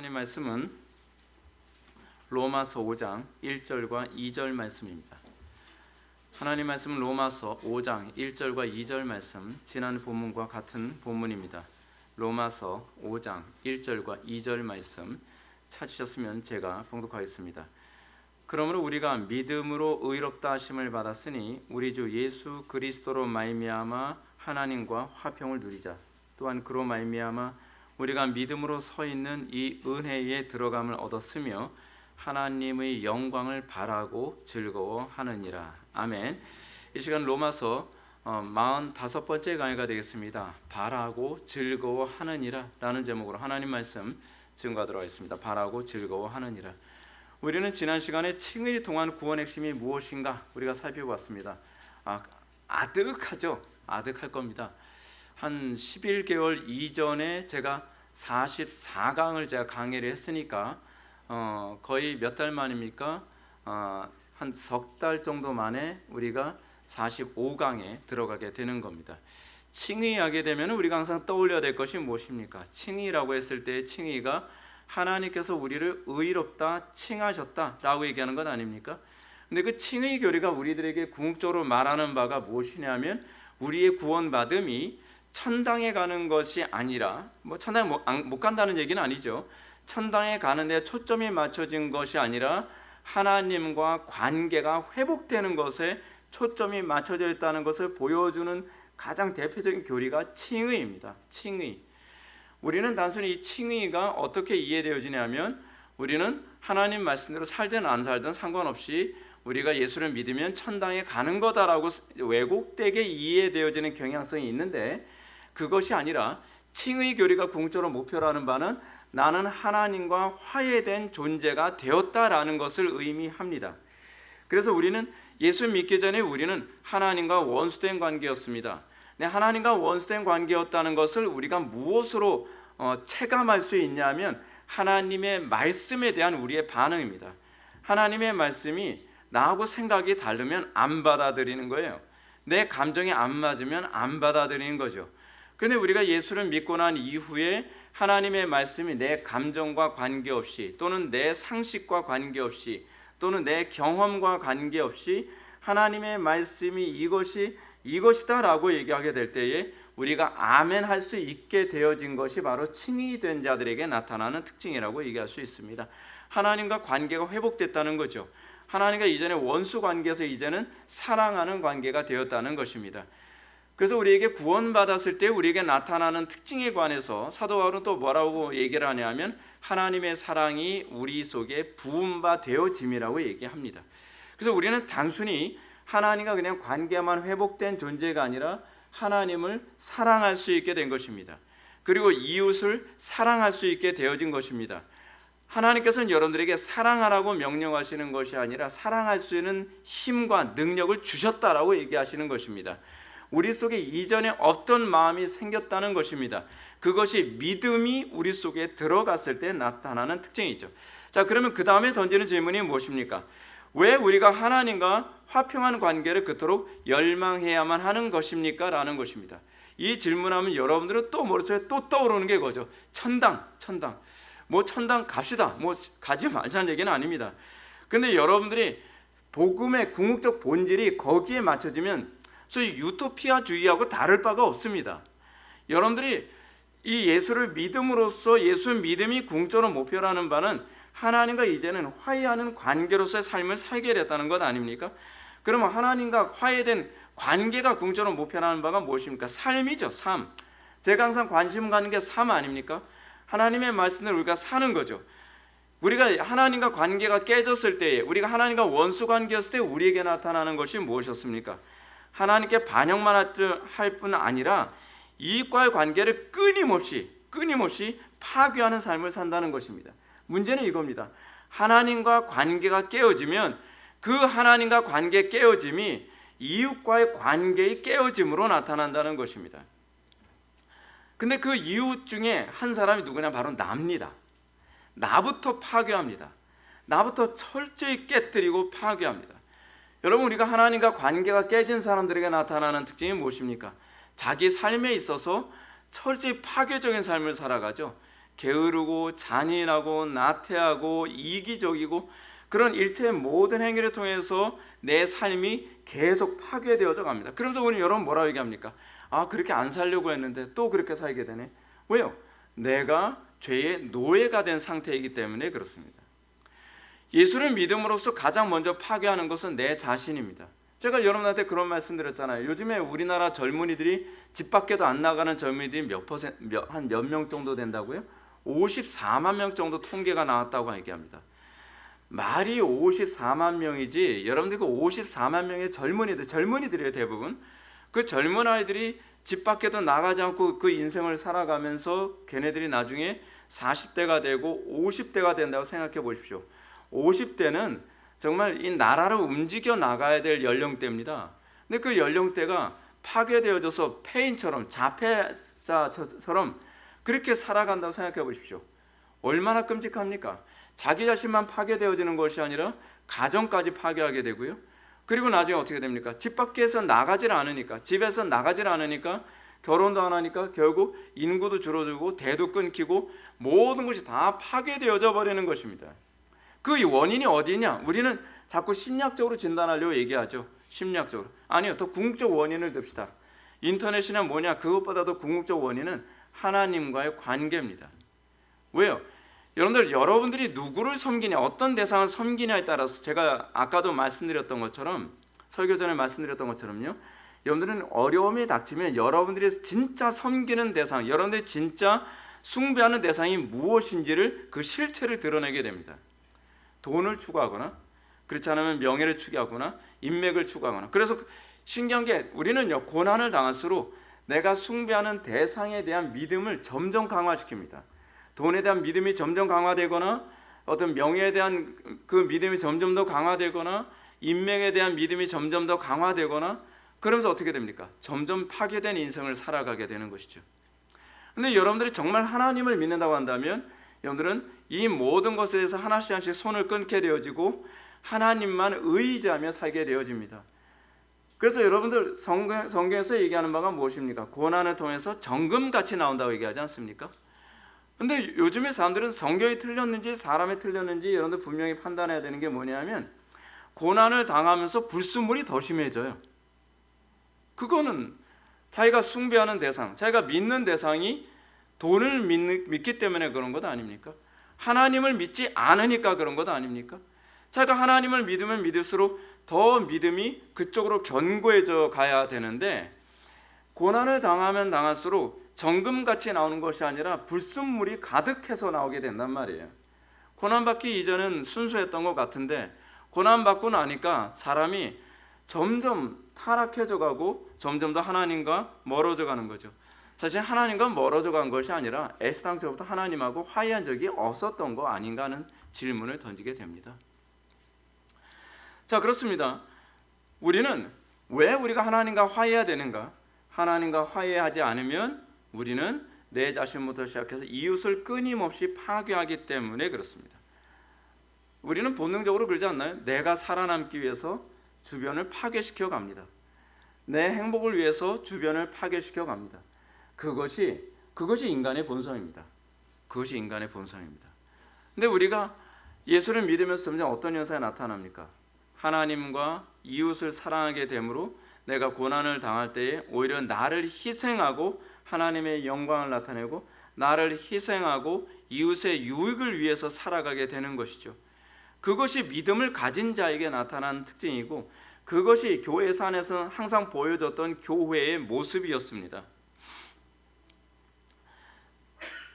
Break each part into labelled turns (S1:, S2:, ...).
S1: 하나님 말씀은 로마서 5장 1절과 2절 말씀입니다. 하나님 말씀은 로마서 5장 1절과 2절 말씀, 지난 본문과 같은 본문입니다. 로마서 5장 1절과 2절 말씀 찾으셨으면 제가 봉독하겠습니다. 그러므로 우리가 믿음으로 의롭다 하심을 받았으니 우리 주 예수 그리스도로 말미암아 하나님과 화평을 누리자. 또한 그로 말미암아 우리가 믿음으로 서 있는 이 은혜에 들어감을 얻었으며 하나님의 영광을 바라고 즐거워하느니라. 아멘. 이 시간 로마서 45번째 강의가 되겠습니다. 바라고 즐거워하느니라 라는 제목으로 하나님 말씀 증거하도록 하겠습니다. 바라고 즐거워하느니라. 우리는 지난 시간에 칭의를 통한 구원의 핵심이 무엇인가 우리가 살펴봤습니다. 아득하죠. 아득할 겁니다. 한 11개월 이전에 제가 44강을 제가 강의를 했으니까 거의 몇 달 만입니까? 한 석 달 정도 만에 우리가 45강에 들어가게 되는 겁니다. 칭의하게 되면 우리가 항상 떠올려야 될 것이 무엇입니까? 칭의라고 했을 때 칭의가 하나님께서 우리를 의롭다 칭하셨다라고 얘기하는 것 아닙니까? 근데 그 칭의 교리가 우리들에게 궁극적으로 말하는 바가 무엇이냐면 우리의 구원받음이 천당에 가는 것이 아니라 천당에 못 간다는 얘기는 아니죠. 천당에 가는 데 초점이 맞춰진 것이 아니라 하나님과 관계가 회복되는 것에 초점이 맞춰져 있다는 것을 보여주는 가장 대표적인 교리가 칭의입니다. 칭의. 우리는 단순히 이 칭의가 어떻게 이해되어지냐면 우리는 하나님 말씀대로 살든 안 살든 상관없이 우리가 예수를 믿으면 천당에 가는 거다라고 왜곡되게 이해되어지는 경향성이 있는데 그것이 아니라 칭의 교리가 궁극적으로 목표로 하는 바는 나는 하나님과 화해된 존재가 되었다라는 것을 의미합니다. 그래서 우리는 예수 믿기 전에 우리는 하나님과 원수된 관계였습니다. 하나님과 원수된 관계였다는 것을 우리가 무엇으로 체감할 수 있냐면 하나님의 말씀에 대한 우리의 반응입니다. 하나님의 말씀이 나하고 생각이 다르면 안 받아들이는 거예요. 내 감정이 안 맞으면 안 받아들이는 거죠. 그런데 우리가 예수를 믿고 난 이후에 하나님의 말씀이 내 감정과 관계없이 또는 내 상식과 관계없이 또는 내 경험과 관계없이 하나님의 말씀이 이것이다 라고 얘기하게 될 때에 우리가 아멘 할 수 있게 되어진 것이 바로 칭의된 자들에게 나타나는 특징이라고 얘기할 수 있습니다. 하나님과 관계가 회복됐다는 거죠. 하나님과 이전에 원수 관계에서 이제는 사랑하는 관계가 되었다는 것입니다. 그래서 우리에게 구원받았을 때 우리에게 나타나는 특징에 관해서 사도 바울은 또 뭐라고 얘기를 하냐면 하나님의 사랑이 우리 속에 부은 바 되어짐이라고 얘기합니다. 그래서 우리는 단순히 하나님과 그냥 관계만 회복된 존재가 아니라 하나님을 사랑할 수 있게 된 것입니다. 그리고 이웃을 사랑할 수 있게 되어진 것입니다. 하나님께서는 여러분들에게 사랑하라고 명령하시는 것이 아니라 사랑할 수 있는 힘과 능력을 주셨다라고 얘기하시는 것입니다. 우리 속에 이전에 어떤 마음이 생겼다는 것입니다. 그것이 믿음이 우리 속에 들어갔을 때 나타나는 특징이죠. 자, 그러면 그 다음에 던지는 질문이 무엇입니까? 왜 우리가 하나님과 화평한 관계를 그토록 열망해야만 하는 것입니까? 라는 것입니다. 이 질문하면 여러분들은 또 머릿속에 또 떠오르는 게 그거죠. 천당. 천당 갑시다. 가지 말자는 얘기는 아닙니다. 근데 여러분들이 복음의 궁극적 본질이 거기에 맞춰지면 소위 유토피아주의하고 다를 바가 없습니다. 여러분들이 이 예수를 믿음으로써 예수 믿음이 궁극적으로 목표라는 바는 하나님과 이제는 화해하는 관계로서의 삶을 살게 됐다는 것 아닙니까? 그러면 하나님과 화해된 관계가 궁극적으로 목표라는 바가 무엇입니까? 삶이죠. 삶. 제가 항상 관심 갖는 게 삶 아닙니까? 하나님의 말씀을 우리가 사는 거죠. 우리가 하나님과 관계가 깨졌을 때에 우리가 하나님과 원수 관계였을 때 우리에게 나타나는 것이 무엇이었습니까? 하나님께 반역만 할 뿐 아니라 이익과의 관계를 끊임없이 파괴하는 삶을 산다는 것입니다. 문제는 이겁니다. 하나님과 관계가 깨어지면 그 하나님과 관계 깨어짐이 이웃과의 관계의 깨어짐으로 나타난다는 것입니다. 근데 그 이웃 중에 한 사람이 누구냐? 바로 나입니다. 나부터 파괴합니다. 나부터 철저히 깨뜨리고 파괴합니다. 여러분, 우리가 하나님과 관계가 깨진 사람들에게 나타나는 특징이 무엇입니까? 자기 삶에 있어서 철저히 파괴적인 삶을 살아가죠. 게으르고 잔인하고 나태하고 이기적이고 그런 일체의 모든 행위를 통해서 내 삶이 계속 파괴되어져 갑니다. 그러면서 우리는 여러분 뭐라고 얘기합니까? 아, 그렇게 안 살려고 했는데 또 그렇게 살게 되네. 왜요? 내가 죄의 노예가 된 상태이기 때문에 그렇습니다. 예수를 믿음으로써 가장 먼저 파괴하는 것은 내 자신입니다. 제가 여러분한테 그런 말씀 드렸잖아요. 요즘에 우리나라 젊은이들이 집 밖에도 안 나가는 젊은이들이 한 몇 명 정도 된다고요? 54만 명 정도 통계가 나왔다고 얘기합니다. 말이 54만 명이지 여러분들 그 54만 명의 젊은이들이에요. 대부분 그 젊은 아이들이 집 밖에도 나가지 않고 그 인생을 살아가면서 걔네들이 나중에 40대가 되고 50대가 된다고 생각해 보십시오. 50대는 정말 이 나라를 움직여 나가야 될 연령대입니다. 근데 그 연령대가 파괴되어져서 폐인처럼 자폐자처럼 그렇게 살아간다고 생각해 보십시오. 얼마나 끔찍합니까? 자기 자신만 파괴되어지는 것이 아니라 가정까지 파괴하게 되고요. 그리고 나중에 어떻게 됩니까? 집 밖에서 나가질 않으니까, 집에서 나가질 않으니까, 결혼도 안 하니까 결국 인구도 줄어들고 대도 끊기고 모든 것이 다 파괴되어져 버리는 것입니다. 그 원인이 어디냐? 우리는 자꾸 심리학적으로 진단하려고 얘기하죠. 심리학적으로. 아니요, 더 궁극적 원인을 듭시다. 인터넷이나 뭐냐, 그것보다도 궁극적 원인은 하나님과의 관계입니다. 왜요? 여러분들이 누구를 섬기냐, 어떤 대상을 섬기냐에 따라서 제가 아까도 말씀드렸던 것처럼, 설교 전에 말씀드렸던 것처럼요, 여러분들은 어려움이 닥치면 여러분들이 진짜 섬기는 대상, 여러분들이 진짜 숭배하는 대상이 무엇인지를 그 실체를 드러내게 됩니다. 돈을 추구하거나 그렇지 않으면 명예를 추구하거나 인맥을 추구하거나. 그래서 신기한 게 우리는요, 고난을 당할수록 내가 숭배하는 대상에 대한 믿음을 점점 강화시킵니다. 돈에 대한 믿음이 점점 강화되거나 어떤 명예에 대한 그 믿음이 점점 더 강화되거나 인맥에 대한 믿음이 점점 더 강화되거나 그러면서 어떻게 됩니까? 점점 파괴된 인생을 살아가게 되는 것이죠. 근데 여러분들이 정말 하나님을 믿는다고 한다면 여러분들은 이 모든 것에 대해서 하나씩 하나씩 손을 끊게 되어지고 하나님만 의지하며 살게 되어집니다. 그래서 여러분들 성경에서 얘기하는 바가 무엇입니까? 고난을 통해서 정금같이 나온다고 얘기하지 않습니까? 근데 요즘에 사람들은 성경이 틀렸는지 사람이 틀렸는지 여러분들 분명히 판단해야 되는 게 뭐냐면 고난을 당하면서 불순물이 더 심해져요. 그거는 자기가 숭배하는 대상, 자기가 믿는 대상이 돈을 믿기 때문에 그런 것 아닙니까? 하나님을 믿지 않으니까 그런 것 아닙니까? 자기가 하나님을 믿으면 믿을수록 더 믿음이 그쪽으로 견고해져 가야 되는데 고난을 당하면 당할수록 정금같이 나오는 것이 아니라 불순물이 가득해서 나오게 된단 말이에요. 고난받기 이전은 순수했던 것 같은데 고난받고 나니까 사람이 점점 타락해져 가고 점점 더 하나님과 멀어져 가는 거죠. 사실 하나님과 멀어져 간 것이 아니라 애시당초부터 하나님하고 화해한 적이 없었던 거 아닌가 하는 질문을 던지게 됩니다. 자, 그렇습니다. 우리는 왜 우리가 하나님과 화해해야 되는가? 하나님과 화해하지 않으면 우리는 내 자신부터 시작해서 이웃을 끊임없이 파괴하기 때문에 그렇습니다. 우리는 본능적으로 그러지 않나요? 내가 살아남기 위해서 주변을 파괴시켜 갑니다. 내 행복을 위해서 주변을 파괴시켜 갑니다. 그것이 인간의 본성입니다. 그것이 인간의 본성입니다. 근데 우리가 예수를 믿으면서 점점 어떤 현상이 나타납니까? 하나님과 이웃을 사랑하게 되므로 내가 고난을 당할 때에 오히려 나를 희생하고 하나님의 영광을 나타내고 나를 희생하고 이웃의 유익을 위해서 살아가게 되는 것이죠. 그것이 믿음을 가진 자에게 나타난 특징이고 그것이 교회 안에서 항상 보여줬던 교회의 모습이었습니다.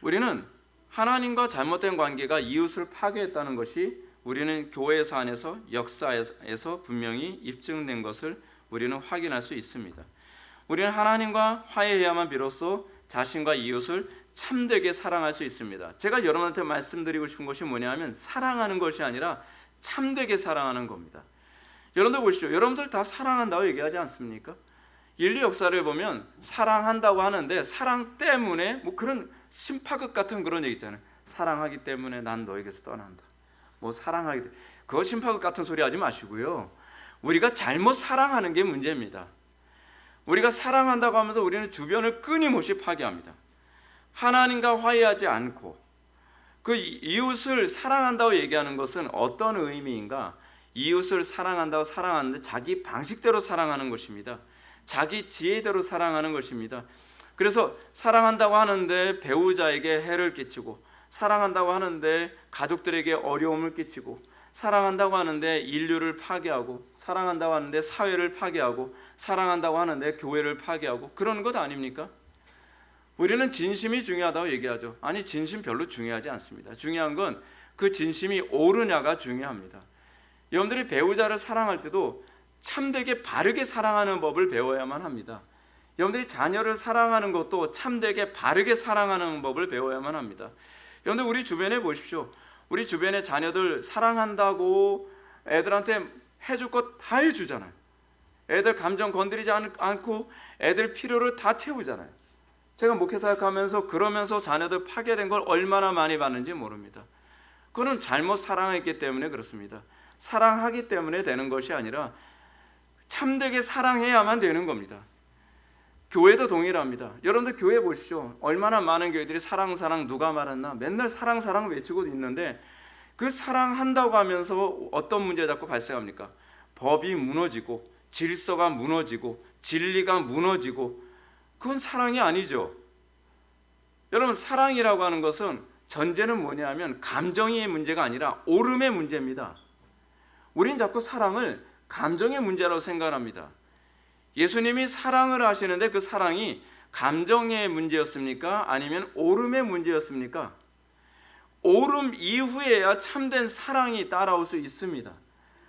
S1: 우리는 하나님과 잘못된 관계가 이웃을 파괴했다는 것이 우리는 교회 안에서 역사에서 분명히 입증된 것을 우리는 확인할 수 있습니다. 우리는 하나님과 화해해야만 비로소 자신과 이웃을 참되게 사랑할 수 있습니다. 제가 여러분한테 말씀드리고 싶은 것이 뭐냐면 사랑하는 것이 아니라 참되게 사랑하는 겁니다. 여러분들 보시죠. 여러분들 다 사랑한다고 얘기하지 않습니까? 인류 역사를 보면 사랑한다고 하는데 사랑 때문에 뭐 그런 심파극 같은 그런 얘기 있잖아요. 사랑하기 때문에 난 너에게서 떠난다. 뭐 사랑하기 때문에 그거 심파극 같은 소리 하지 마시고요. 우리가 잘못 사랑하는 게 문제입니다. 우리가 사랑한다고 하면서 우리는 주변을 끊임없이 파괴합니다. 하나님과 화해하지 않고 그 이웃을 사랑한다고 얘기하는 것은 어떤 의미인가? 이웃을 사랑하는데 자기 방식대로 사랑하는 것입니다. 자기 지혜대로 사랑하는 것입니다. 그래서 사랑한다고 하는데 배우자에게 해를 끼치고, 사랑한다고 하는데 가족들에게 어려움을 끼치고, 사랑한다고 하는데 인류를 파괴하고, 사랑한다고 하는데 사회를 파괴하고, 사랑한다고 하는데 교회를 파괴하고, 그런 것 아닙니까? 우리는 진심이 중요하다고 얘기하죠. 아니, 진심 별로 중요하지 않습니다. 중요한 건 그 진심이 옳으냐가 중요합니다. 여러분들이 배우자를 사랑할 때도 참되게 바르게 사랑하는 법을 배워야만 합니다. 여러분들이 자녀를 사랑하는 것도 참되게 바르게 사랑하는 법을 배워야만 합니다. 여러분들 우리 주변에 보십시오. 우리 주변에 자녀들 사랑한다고 애들한테 해줄 것 다 해주잖아요. 애들 감정 건드리지 않고 애들 필요를 다 채우잖아요. 제가 목회사역하면서 그러면서 자녀들 파괴된 걸 얼마나 많이 봤는지 모릅니다. 그거는 잘못 사랑했기 때문에 그렇습니다. 사랑하기 때문에 되는 것이 아니라 참되게 사랑해야만 되는 겁니다. 교회도 동일합니다. 여러분들 교회 보시죠. 얼마나 많은 교회들이 사랑 누가 말았나 맨날 사랑 외치고 있는데, 그 사랑한다고 하면서 어떤 문제가 자꾸 발생합니까? 법이 무너지고 질서가 무너지고 진리가 무너지고, 그건 사랑이 아니죠. 여러분, 사랑이라고 하는 것은 전제는 뭐냐면 감정의 문제가 아니라 옳음의 문제입니다. 우린 자꾸 사랑을 감정의 문제라고 생각합니다. 예수님이 사랑을 하시는데 그 사랑이 감정의 문제였습니까? 아니면 옳음의 문제였습니까? 옳음 이후에야 참된 사랑이 따라올 수 있습니다.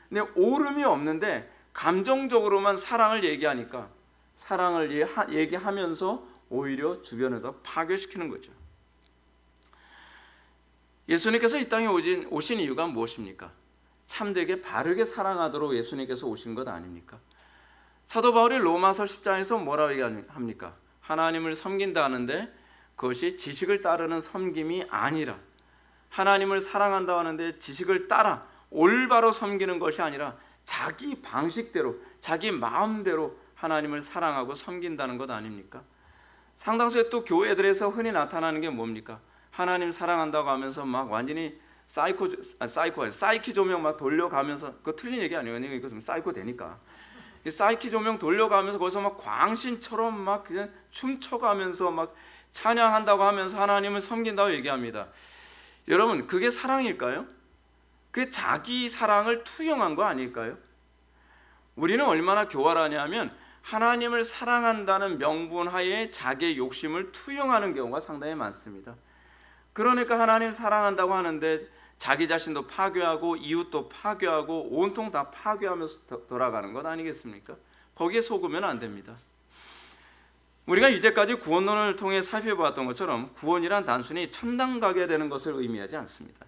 S1: 근데 옳음이 없는데 감정적으로만 사랑을 얘기하니까 사랑을 얘기하면서 오히려 주변을 더 파괴시키는 거죠. 예수님께서 이 땅에 오신 이유가 무엇입니까? 참되게 바르게 사랑하도록 예수님께서 오신 것 아닙니까? 사도 바울이 로마서 10장에서 뭐라고 얘기합니까? 하나님을 섬긴다 하는데 그것이 지식을 따르는 섬김이 아니라, 하나님을 사랑한다 하는데 지식을 따라 올바로 섬기는 것이 아니라 자기 방식대로 자기 마음대로 하나님을 사랑하고 섬긴다는 것 아닙니까? 상당수의 또 교회들에서 흔히 나타나는 게 뭡니까? 하나님 사랑한다고 하면서 막 완전히 사이키 조명 막 돌려가면서, 그거 틀린 얘기 아니에요. 이거 좀 사이코 되니까. 사이키 조명 돌려가면서 거기서 막 광신처럼 막 그냥 춤춰가면서 막 찬양한다고 하면서 하나님을 섬긴다고 얘기합니다. 여러분, 그게 사랑일까요? 그게 자기 사랑을 투영한 거 아닐까요? 우리는 얼마나 교활하냐면 하나님을 사랑한다는 명분 하에 자기의 욕심을 투영하는 경우가 상당히 많습니다. 그러니까 하나님 사랑한다고 하는데 자기 자신도 파괴하고 이웃도 파괴하고 온통 다 파괴하면서 돌아가는 것 아니겠습니까? 거기에 속으면 안 됩니다. 우리가 이제까지 구원론을 통해 살펴보았던 것처럼 구원이란 단순히 천당 가게 되는 것을 의미하지 않습니다.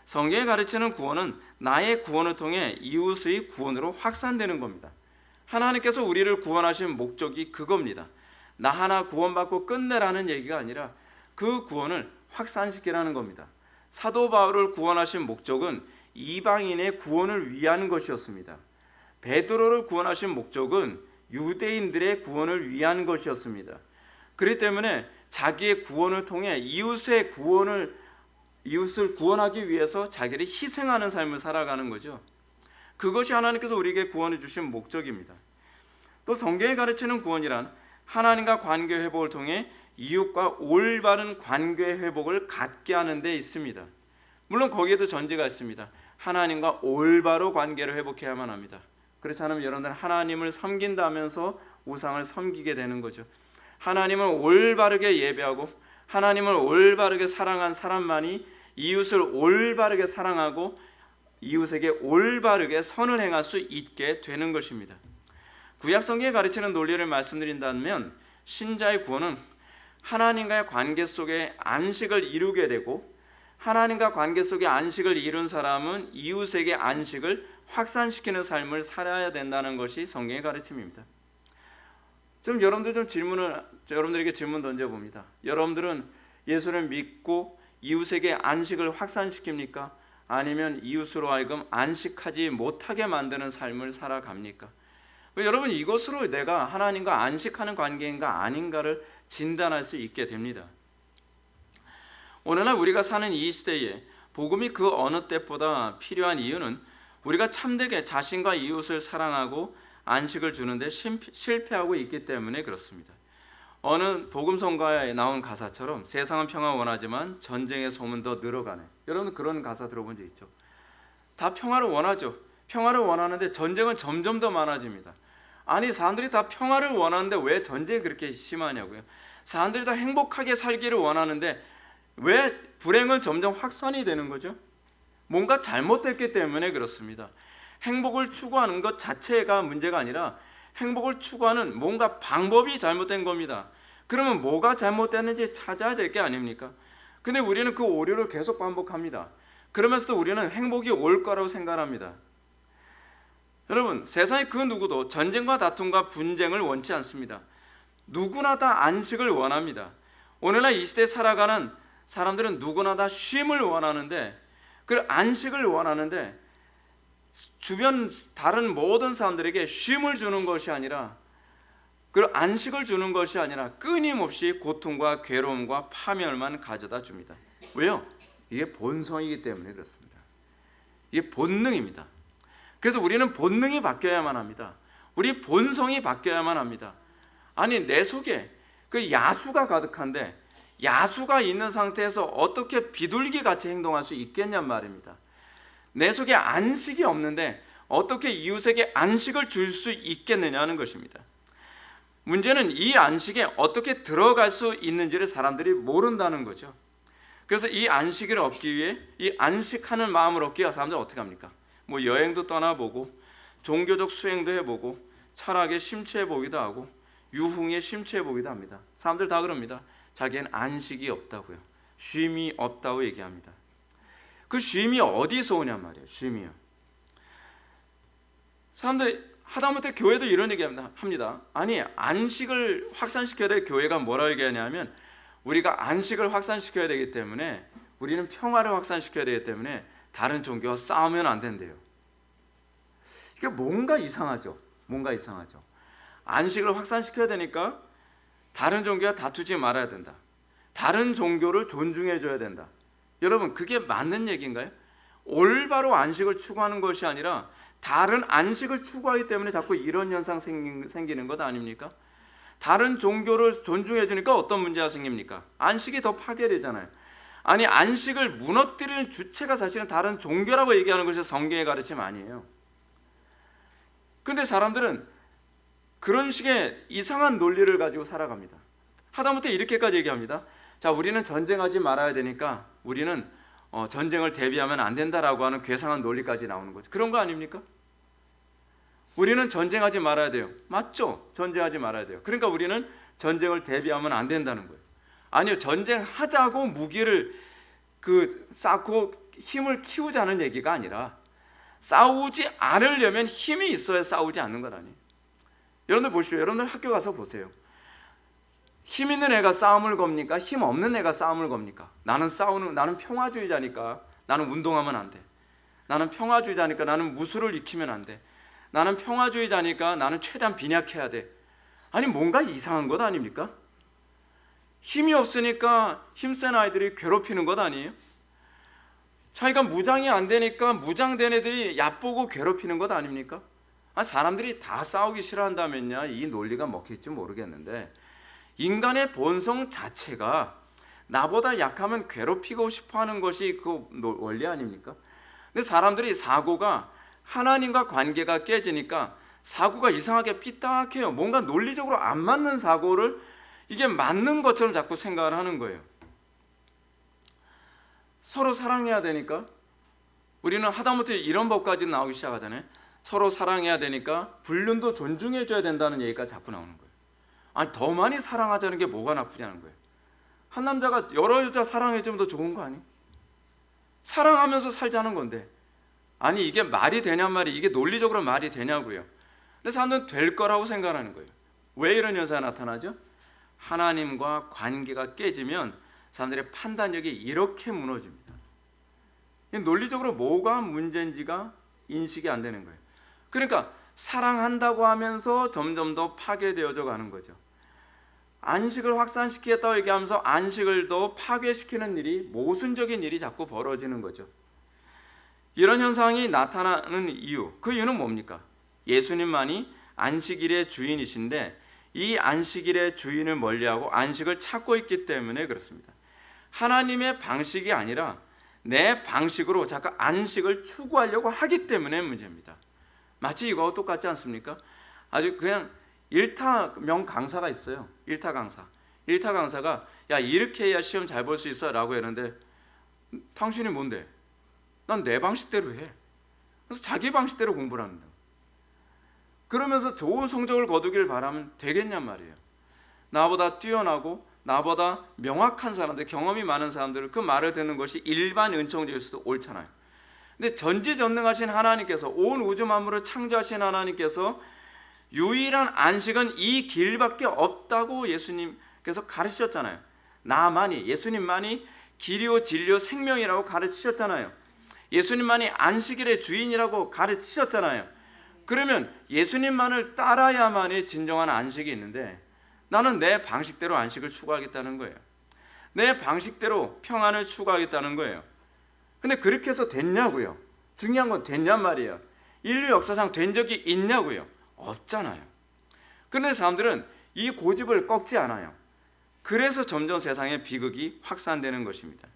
S1: 성경이 가르치는 구원은 나의 구원을 통해 이웃의 구원으로 확산되는 겁니다. 하나님께서 우리를 구원하신 목적이 그겁니다. 나 하나 구원받고 끝내라는 얘기가 아니라 그 구원을 확산시키라는 겁니다. 사도 바울을 구원하신 목적은 이방인의 구원을 위한 것이었습니다. 베드로를 구원하신 목적은 유대인들의 구원을 위한 것이었습니다. 그렇기 때문에 자기의 구원을 통해 이웃을 구원하기 위해서 자기를 희생하는 삶을 살아가는 거죠. 그것이 하나님께서 우리에게 구원해 주신 목적입니다. 또 성경이 가르치는 구원이란 하나님과 관계 회복을 통해 이웃과 올바른 관계 회복을 갖게 하는 데 있습니다. 물론 거기에도 전제가 있습니다. 하나님과 올바로 관계를 회복해야만 합니다. 그렇지 않으면 여러분들은 하나님을 섬긴다면서 우상을 섬기게 되는 거죠. 하나님을 올바르게 예배하고 하나님을 올바르게 사랑한 사람만이 이웃을 올바르게 사랑하고 이웃에게 올바르게 선을 행할 수 있게 되는 것입니다. 구약성경에 가르치는 논리를 말씀드린다면 신자의 구원은 하나님과의 관계 속에 안식을 이루게 되고, 하나님과 관계 속에 안식을 이룬 사람은 이웃에게 안식을 확산시키는 삶을 살아야 된다는 것이 성경의 가르침입니다. 좀 여러분들에게 질문 던져봅니다. 여러분들은 예수를 믿고 이웃에게 안식을 확산시킵니까? 아니면 이웃으로 하여금 안식하지 못하게 만드는 삶을 살아갑니까? 여러분, 이것으로 내가 하나님과 안식하는 관계인가 아닌가를 진단할 수 있게 됩니다. 오늘날 우리가 사는 이 시대에 복음이 그 어느 때보다 필요한 이유는 우리가 참되게 자신과 이웃을 사랑하고 안식을 주는데 실패하고 있기 때문에 그렇습니다. 어느 복음성가에 나온 가사처럼 세상은 평화 원하지만 전쟁의 소문 더 늘어가네. 여러분 그런 가사 들어본 적 있죠? 다 평화를 원하죠. 평화를 원하는데 전쟁은 점점 더 많아집니다. 아니 사람들이 다 평화를 원하는데 왜 전쟁이 그렇게 심하냐고요. 사람들이 다 행복하게 살기를 원하는데 왜 불행은 점점 확산이 되는 거죠? 뭔가 잘못됐기 때문에 그렇습니다. 행복을 추구하는 것 자체가 문제가 아니라 행복을 추구하는 뭔가 방법이 잘못된 겁니다. 그러면 뭐가 잘못됐는지 찾아야 될 게 아닙니까? 근데 우리는 그 오류를 계속 반복합니다. 그러면서도 우리는 행복이 올 거라고 생각합니다. 여러분 세상의 그 누구도 전쟁과 다툼과 분쟁을 원치 않습니다. 누구나 다 안식을 원합니다. 오늘날 이 시대에 살아가는 사람들은 누구나 다 쉼을 원하는데 그 안식을 원하는데 주변 다른 모든 사람들에게 쉼을 주는 것이 아니라 그 안식을 주는 것이 아니라 끊임없이 고통과 괴로움과 파멸만 가져다 줍니다. 왜요? 이게 본성이기 때문에 그렇습니다. 이게 본능입니다. 그래서 우리는 본능이 바뀌어야만 합니다. 우리 본성이 바뀌어야만 합니다. 아니 내 속에 그 야수가 가득한데 야수가 있는 상태에서 어떻게 비둘기 같이 행동할 수 있겠냔 말입니다. 내 속에 안식이 없는데 어떻게 이웃에게 안식을 줄 수 있겠느냐는 것입니다. 문제는 이 안식에 어떻게 들어갈 수 있는지를 사람들이 모른다는 거죠. 그래서 이 안식을 얻기 위해 이 안식하는 마음을 얻기 위해 사람들은 어떻게 합니까? 뭐 여행도 떠나보고 종교적 수행도 해보고 철학에 심취해보기도 하고 유흥에 심취해보기도 합니다. 사람들 다 그럽니다. 자기는 안식이 없다고요. 쉼이 없다고 얘기합니다. 그 쉼이 어디서 오냔 말이에요. 쉼이요. 사람들 하다못해 교회도 이런 얘기합니다. 아니 안식을 확산시켜야 될 교회가 뭐라고 얘기하냐면 우리가 안식을 확산시켜야 되기 때문에 우리는 평화를 확산시켜야 되기 때문에 다른 종교와 싸우면 안 된대요. 이게 뭔가 이상하죠. 뭔가 이상하죠. 안식을 확산시켜야 되니까 다른 종교와 다투지 말아야 된다. 다른 종교를 존중해 줘야 된다. 여러분 그게 맞는 얘기인가요? 올바로 안식을 추구하는 것이 아니라 다른 안식을 추구하기 때문에 자꾸 이런 현상 생기는 것 아닙니까? 다른 종교를 존중해 주니까 어떤 문제가 생깁니까? 안식이 더 파괴되잖아요. 아니 안식을 무너뜨리는 주체가 사실은 다른 종교라고 얘기하는 것이 성경의 가르침 아니에요. 근데 사람들은 그런 식의 이상한 논리를 가지고 살아갑니다. 하다못해 이렇게까지 얘기합니다. 자, 우리는 전쟁하지 말아야 되니까 우리는 전쟁을 대비하면 안 된다라고 하는 괴상한 논리까지 나오는 거죠. 그런 거 아닙니까? 우리는 전쟁하지 말아야 돼요. 맞죠? 전쟁하지 말아야 돼요. 그러니까 우리는 전쟁을 대비하면 안 된다는 거예요. 아니요, 전쟁하자고 무기를 쌓고 힘을 키우자는 얘기가 아니라 싸우지 않으려면 힘이 있어야 싸우지 않는 것 아니에요. 여러분들 보시오. 여러분들 학교 가서 보세요. 힘 있는 애가 싸움을 겁니까? 힘 없는 애가 싸움을 겁니까? 나는 평화주의자니까 나는 운동하면 안 돼. 나는 평화주의자니까 나는 무술을 익히면 안 돼. 나는 평화주의자니까 나는 최대한 빈약해야 돼. 아니 뭔가 이상한 것 아닙니까? 힘이 없으니까 힘센 아이들이 괴롭히는 것 아니에요? 자기가 무장이 안 되니까 무장된 애들이 얕보고 괴롭히는 것 아닙니까? 사람들이 다 싸우기 싫어한다면야 이 논리가 먹힐지 모르겠는데 인간의 본성 자체가 나보다 약하면 괴롭히고 싶어하는 것이 그 원리 아닙니까? 근데 사람들이 사고가 하나님과 관계가 깨지니까 사고가 이상하게 삐딱해요. 뭔가 논리적으로 안 맞는 사고를 이게 맞는 것처럼 자꾸 생각을 하는 거예요. 서로 사랑해야 되니까 우리는 하다못해 이런 법까지 나오기 시작하잖아요. 서로 사랑해야 되니까 불륜도 존중해 줘야 된다는 얘기가 자꾸 나오는 거예요. 아니 더 많이 사랑하자는 게 뭐가 나쁘냐는 거예요. 한 남자가 여러 여자 사랑해 주면 더 좋은 거 아니? 사랑하면서 살자는 건데 아니 이게 말이 되냔 말이 이게 논리적으로 말이 되냐고요. 근데 사람들은 될 거라고 생각하는 거예요. 왜 이런 현상이 나타나죠? 하나님과 관계가 깨지면 사람들의 판단력이 이렇게 무너집니다. 논리적으로 뭐가 문제인지가 인식이 안 되는 거예요. 그러니까 사랑한다고 하면서 점점 더 파괴되어져 가는 거죠. 안식을 확산시키겠다고 얘기하면서 안식을 더 파괴시키는 일이, 모순적인 일이 자꾸 벌어지는 거죠. 이런 현상이 나타나는 이유, 그 이유는 뭡니까? 예수님만이 안식일의 주인이신데 이 안식일의 주인을 멀리하고 안식을 찾고 있기 때문에 그렇습니다. 하나님의 방식이 아니라 내 방식으로 자꾸 안식을 추구하려고 하기 때문에 문제입니다. 마치 이거와 똑같지 않습니까? 아주 그냥 일타명 강사가 있어요. 일타 강사가 야, 이렇게 해야 시험 잘 볼 수 있어 라고 했는데, 당신이 뭔데? 난 내 방식대로 해. 그래서 자기 방식대로 공부를 합니다. 그러면서 좋은 성적을 거두길 바라면 되겠냔 말이에요. 나보다 뛰어나고 나보다 명확한 사람들, 경험이 많은 사람들은 그 말을 듣는 것이 일반 은총적일 수도 옳잖아요. 근데 전지전능하신 하나님께서, 온 우주 만물을 창조하신 하나님께서 유일한 안식은 이 길밖에 없다고 예수님께서 가르치셨잖아요. 예수님만이 길이요 진리요 생명이라고 가르치셨잖아요. 예수님만이 안식일의 주인이라고 가르치셨잖아요. 그러면 예수님만을 따라야만이 진정한 안식이 있는데, 나는 내 방식대로 안식을 추구하겠다는 거예요. 내 방식대로 평안을 추구하겠다는 거예요. 근데 그렇게 해서 됐냐고요? 중요한 건 됐냔 말이에요. 인류 역사상 된 적이 있냐고요? 없잖아요. 그런데 사람들은 이 고집을 꺾지 않아요. 그래서 점점 세상의 비극이 확산되는 것입니다.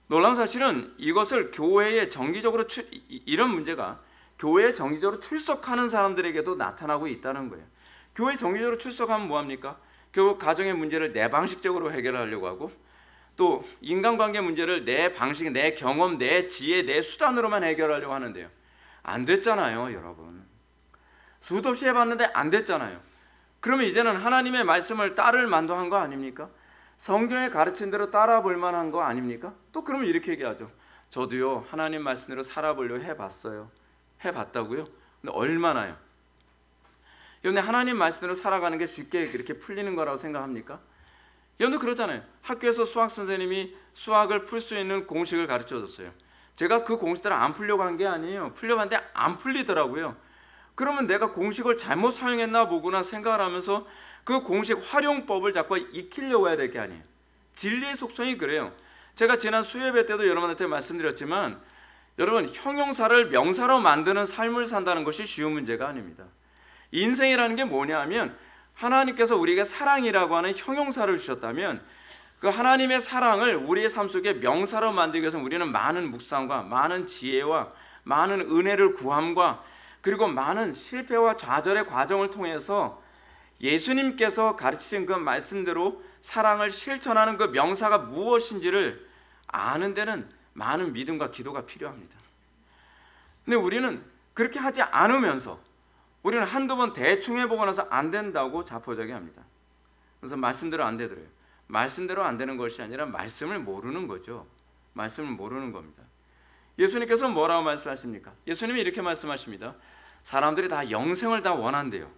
S1: 놀라운 사실은 이것을 교회에 정기적으로 이런 문제가 교회에 정기적으로 출석하는 사람들에게도 나타나고 있다는 거예요. 교회 정기적으로 출석하면 뭐합니까? 결국 가정의 문제를 내 방식적으로 해결하려고 하고, 또 인간관계 문제를 내 방식, 내 경험, 내 지혜, 내 수단으로만 해결하려고 하는데요. 안 됐잖아요, 여러분. 수도 없이 해봤는데 안 됐잖아요. 그러면 이제는 하나님의 말씀을 따를 만도 한 거 아닙니까? 성경에 가르친 대로 따라 볼 만한 거 아닙니까? 또 그러면 이렇게 얘기하죠. 저도요, 하나님 말씀대로 살아보려고 해봤어요. 해봤다고요? 근데 얼마나요? 여러분, 하나님 말씀대로 살아가는 게 쉽게 그렇게 풀리는 거라고 생각합니까? 여러분도 그러잖아요. 학교에서 수학 선생님이 수학을 풀 수 있는 공식을 가르쳐 줬어요. 제가 그 공식대로 안 풀려고 한 게 아니에요. 풀려고 하는데 안 풀리더라고요. 그러면 내가 공식을 잘못 사용했나 보구나 생각을 하면서 그 공식 활용법을 자꾸 익히려고 해야 될 게 아니에요. 진리의 속성이 그래요. 제가 지난 수요예배 때도 여러분한테 말씀드렸지만, 여러분, 형용사를 명사로 만드는 삶을 산다는 것이 쉬운 문제가 아닙니다. 인생이라는 게 뭐냐면, 하나님께서 우리에게 사랑이라고 하는 형용사를 주셨다면 그 하나님의 사랑을 우리의 삶 속에 명사로 만들기 위해서 우리는 많은 묵상과 많은 지혜와 많은 은혜를 구함과 그리고 많은 실패와 좌절의 과정을 통해서 예수님께서 가르치신 그 말씀대로 사랑을 실천하는 그 명사가 무엇인지를 아는 데는 많은 믿음과 기도가 필요합니다. 근데 우리는 그렇게 하지 않으면서 우리는 한두 번 대충 해보고 나서 안 된다고 자포자기합니다. 그래서 말씀대로 안 되더래요. 말씀대로 안 되는 것이 아니라 말씀을 모르는 거죠. 말씀을 모르는 겁니다. 예수님께서 뭐라고 말씀하십니까? 예수님이 이렇게 말씀하십니다. 사람들이 다 영생을 다 원한대요.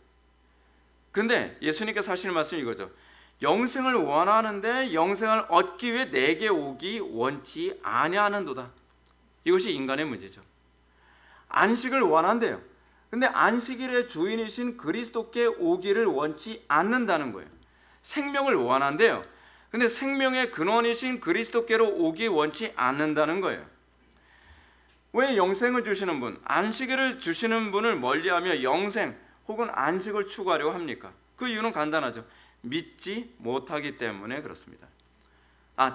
S1: 근데 예수님께서 하시는 말씀이 이거죠. 영생을 원하는데 영생을 얻기 위해 내게 오기 원치 아니하는도다. 이것이 인간의 문제죠. 안식을 원한대요. 근데 안식일의 주인이신 그리스도께 오기를 원치 않는다는 거예요. 생명을 원한대요. 근데 생명의 근원이신 그리스도께로 오기 원치 않는다는 거예요. 왜 영생을 주시는 분, 안식일을 주시는 분을 멀리하며 영생 혹은 안식을 추구하려고 합니까? 그 이유는 간단하죠. 믿지 못하기 때문에 그렇습니다.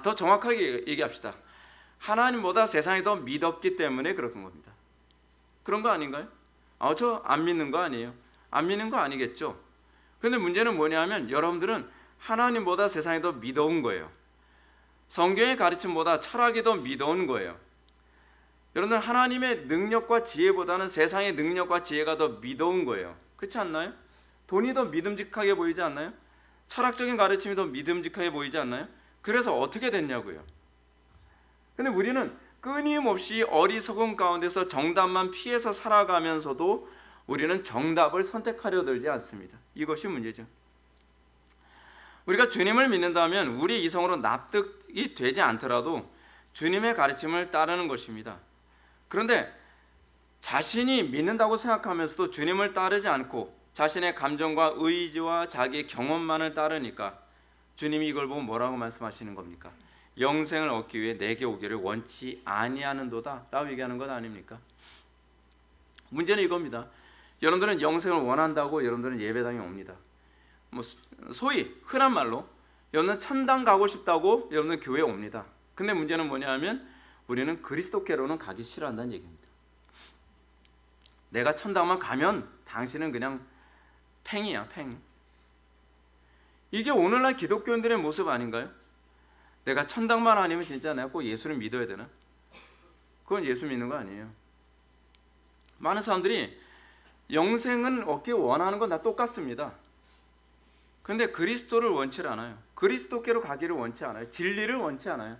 S1: 더 정확하게 얘기합시다. 하나님보다 세상이 더 믿었기 때문에 그런 겁니다. 그런 거 아닌가요? 저 안 믿는 거 아니에요. 안 믿는 거 아니겠죠. 그런데 문제는 뭐냐면 여러분들은 하나님보다 세상이 더 믿어온 거예요. 성경의 가르침보다 철학이 더 믿어온 거예요. 여러분들 하나님의 능력과 지혜보다는 세상의 능력과 지혜가 더 믿어온 거예요. 그렇지 않나요? 돈이 더 믿음직하게 보이지 않나요? 철학적인 가르침이 더 믿음직하게 보이지 않나요? 그래서 어떻게 됐냐고요. 근데 우리는 끊임없이 어리석음 가운데서 정답만 피해서 살아가면서도 우리는 정답을 선택하려 들지 않습니다. 이것이 문제죠. 우리가 주님을 믿는다면 우리 이성으로 납득이 되지 않더라도 주님의 가르침을 따르는 것입니다. 그런데 자신이 믿는다고 생각하면서도 주님을 따르지 않고 자신의 감정과 의지와 자기 경험만을 따르니까 주님이 이걸 보고 뭐라고 말씀하시는 겁니까? 영생을 얻기 위해 내게 오기를 원치 아니하는도다 라고 얘기하는 것 아닙니까? 문제는 이겁니다. 여러분들은 영생을 원한다고 여러분들은 예배당에 옵니다. 뭐 소위 흔한 말로 여러분은 천당 가고 싶다고 여러분은 교회에 옵니다. 근데 문제는 뭐냐 하면 우리는 그리스도께로는 가기 싫어한다는 얘기입니다. 내가 천당만 가면 당신은 그냥 팽이야, 팽. 이게 오늘날 기독교인들의 모습 아닌가요? 내가 천당만 아니면 진짜 내가 꼭 예수를 믿어야 되나? 그건 예수 믿는 거 아니에요. 많은 사람들이 영생은 얻기 원하는 건 다 똑같습니다. 그런데 그리스도를 원치 않아요. 그리스도께로 가기를 원치 않아요. 진리를 원치 않아요.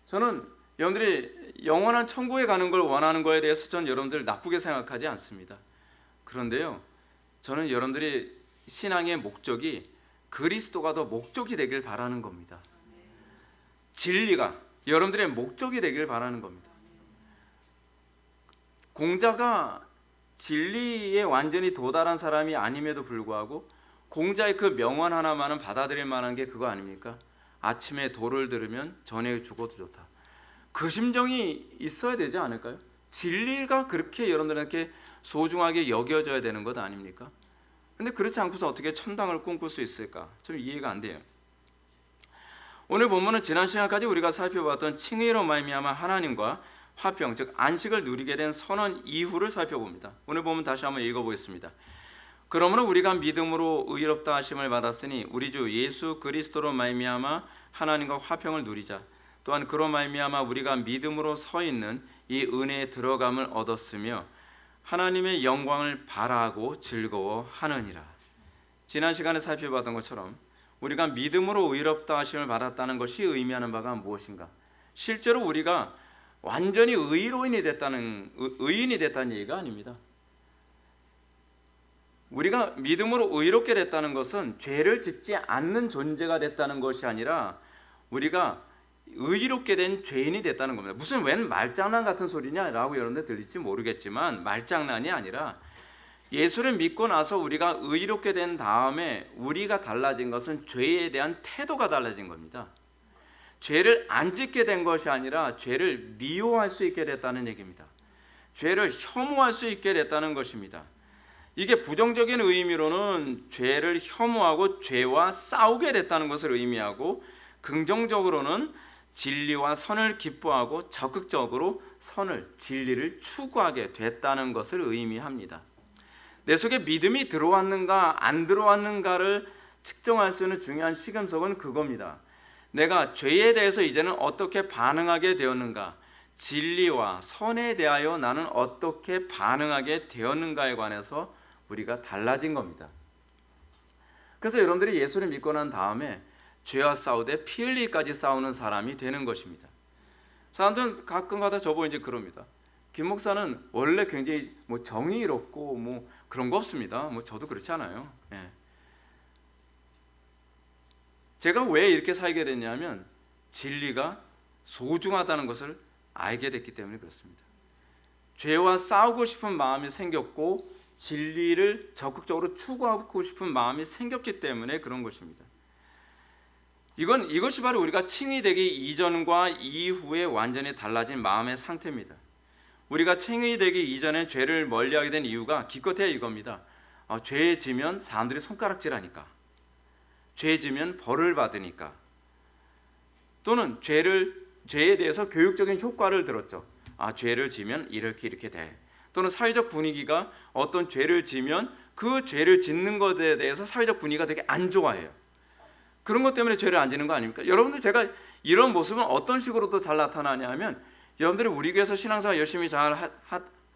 S1: 저는 여러분들이 영원한 천국에 가는 걸 원하는 거에 대해서 전 여러분들 나쁘게 생각하지 않습니다. 그런데요, 저는 여러분들이 신앙의 목적이 그리스도가 더 목적이 되길 바라는 겁니다. 진리가 여러분들의 목적이 되길 바라는 겁니다. 공자가 진리에 완전히 도달한 사람이 아님에도 불구하고 공자의 그 명언 하나만은 받아들일 만한 게 그거 아닙니까? 아침에 도를 들으면 저녁에 죽어도 좋다. 그 심정이 있어야 되지 않을까요? 진리가 그렇게 여러분들에게 소중하게 여겨져야 되는 것 아닙니까? 근데 그렇지 않고서 어떻게 천당을 꿈꿀 수 있을까? 좀 이해가 안 돼요. 오늘 본문은 지난 시간까지 우리가 살펴봤던 칭의로 말미암아 하나님과 화평, 즉 안식을 누리게 된 선언 이후를 살펴봅니다. 오늘 본문 다시 한번 읽어보겠습니다. 그러므로 우리가 믿음으로 의롭다 하심을 받았으니 우리 주 예수 그리스도로 말미암아 하나님과 화평을 누리자. 또한 그로 말미암아 우리가 믿음으로 서 있는 이 은혜에 들어감을 얻었으며 하나님의 영광을 바라고 즐거워하느니라. 지난 시간에 살펴봤던 것처럼 우리가 믿음으로 의롭다 하심을 받았다는 것이 의미하는 바가 무엇인가? 실제로 우리가 완전히 의인이 됐다는 얘기가 아닙니다. 우리가 믿음으로 의롭게 됐다는 것은 죄를 짓지 않는 존재가 됐다는 것이 아니라 우리가 의롭게 된 죄인이 됐다는 겁니다. 무슨 웬 말장난 같은 소리냐라고 여러분들 들릴지 모르겠지만 말장난이 아니라 예수를 믿고 나서 우리가 의롭게 된 다음에 우리가 달라진 것은 죄에 대한 태도가 달라진 겁니다. 죄를 안 짓게 된 것이 아니라 죄를 미워할 수 있게 됐다는 얘기입니다. 죄를 혐오할 수 있게 됐다는 것입니다. 이게 부정적인 의미로는 죄를 혐오하고 죄와 싸우게 됐다는 것을 의미하고, 긍정적으로는 진리와 선을 기뻐하고 적극적으로 선을, 진리를 추구하게 됐다는 것을 의미합니다. 내 속에 믿음이 들어왔는가 안 들어왔는가를 측정할 수 있는 중요한 시금석은 그겁니다. 내가 죄에 대해서 이제는 어떻게 반응하게 되었는가, 진리와 선에 대하여 나는 어떻게 반응하게 되었는가에 관해서 우리가 달라진 겁니다. 그래서 여러분들이 예수를 믿고 난 다음에 죄와 싸우되 피 흘리기까지 싸우는 사람이 되는 것입니다. 사람들은 가끔가다 저보고 이제 그럽니다. 김 목사는 원래 굉장히 정의롭고 그런 거 없습니다. 저도 그렇지 않아요. 예. 제가 왜 이렇게 살게 됐냐면 진리가 소중하다는 것을 알게 됐기 때문에 그렇습니다. 죄와 싸우고 싶은 마음이 생겼고 진리를 적극적으로 추구하고 싶은 마음이 생겼기 때문에 그런 것입니다. 이것이 바로 우리가 칭의되기 이전과 이후에 완전히 달라진 마음의 상태입니다. 우리가 칭의되기 이전에 죄를 멀리하게 된 이유가 기껏해야 이겁니다. 죄에 지면 사람들이 손가락질하니까, 죄에 지면 벌을 받으니까, 또는 죄에 대해서 교육적인 효과를 들었죠. 죄를 지면 이렇게 돼. 또는 사회적 분위기가 어떤 죄를 지면 그 죄를 짓는 것에 대해서 사회적 분위기가 되게 안 좋아해요. 그런 것 때문에 죄를 안 지는 거 아닙니까? 여러분들, 제가 이런 모습은 어떤 식으로 더 잘 나타나냐 하면, 여러분들이 우리 교회에서 신앙생활 열심히 잘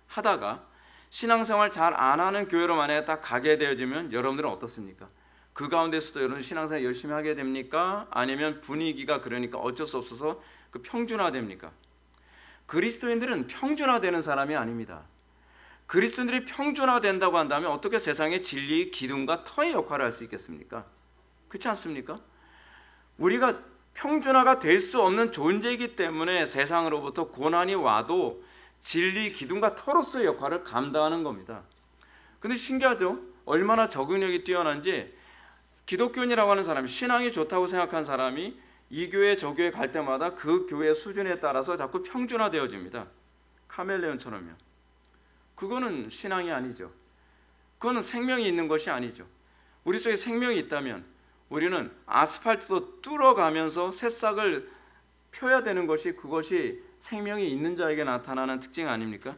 S1: 하다가 신앙생활 잘 안 하는 교회로 만약에 딱 가게 되어지면 여러분들은 어떻습니까? 그 가운데서도 여러분 신앙생활 열심히 하게 됩니까? 아니면 분위기가 그러니까 어쩔 수 없어서 그 평준화됩니까? 그리스도인들은 평준화되는 사람이 아닙니다. 그리스도인들이 평준화된다고 한다면 어떻게 세상의 진리, 기둥과 터의 역할을 할 수 있겠습니까? 그렇지 않습니까? 우리가 평준화가 될 수 없는 존재이기 때문에 세상으로부터 고난이 와도 진리, 기둥과 터로서의 역할을 감당하는 겁니다. 근데 신기하죠? 얼마나 적응력이 뛰어난지 기독교인이라고 하는 사람이, 신앙이 좋다고 생각한 사람이 이 교회 저 교회 갈 때마다 그 교회 수준에 따라서 자꾸 평준화되어집니다. 카멜레온처럼요. 그거는 신앙이 아니죠. 그거는 생명이 있는 것이 아니죠. 우리 속에 생명이 있다면 우리는 아스팔트도 뚫어가면서 새싹을 펴야 되는 것이, 그것이 생명이 있는 자에게 나타나는 특징 아닙니까?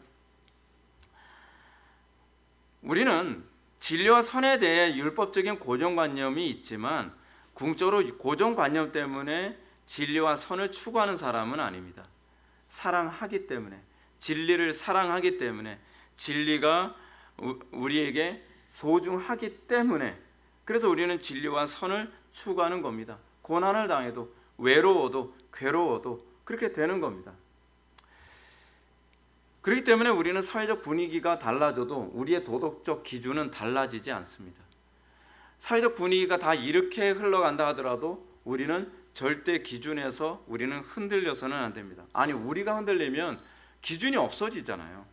S1: 우리는 진리와 선에 대해 율법적인 고정관념이 있지만 궁적으로 고정관념 때문에 진리와 선을 추구하는 사람은 아닙니다. 사랑하기 때문에, 진리를 사랑하기 때문에, 진리가 우리에게 소중하기 때문에, 그래서 우리는 진리와 선을 추구하는 겁니다. 고난을 당해도, 외로워도, 괴로워도 그렇게 되는 겁니다. 그렇기 때문에 우리는 사회적 분위기가 달라져도 우리의 도덕적 기준은 달라지지 않습니다. 사회적 분위기가 다 이렇게 흘러간다 하더라도 우리는 절대 기준에서 우리는 흔들려서는 안 됩니다. 아니, 우리가 흔들리면 기준이 없어지잖아요.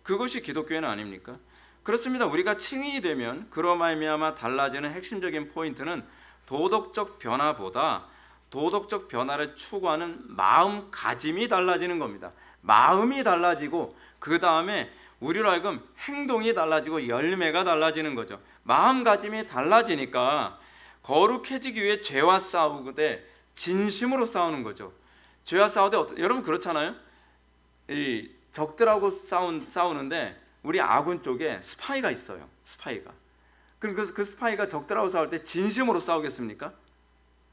S1: 그것이 기독교는 아닙니까? 그렇습니다. 우리가 칭의이 되면 그로 말미암아 달라지는 핵심적인 포인트는 도덕적 변화보다 도덕적 변화를 추구하는 마음가짐이 달라지는 겁니다. 마음이 달라지고 그 다음에 우리로 하여금 행동이 달라지고 열매가 달라지는 거죠. 마음가짐이 달라지니까 거룩해지기 위해 죄와 싸우되 진심으로 싸우는 거죠. 죄와 싸우되 여러분 그렇잖아요. 이 적들하고 싸우는데 우리 아군 쪽에 스파이가 있어요. 스파이가. 그럼 그 스파이가 적들하고 싸울 때 진심으로 싸우겠습니까?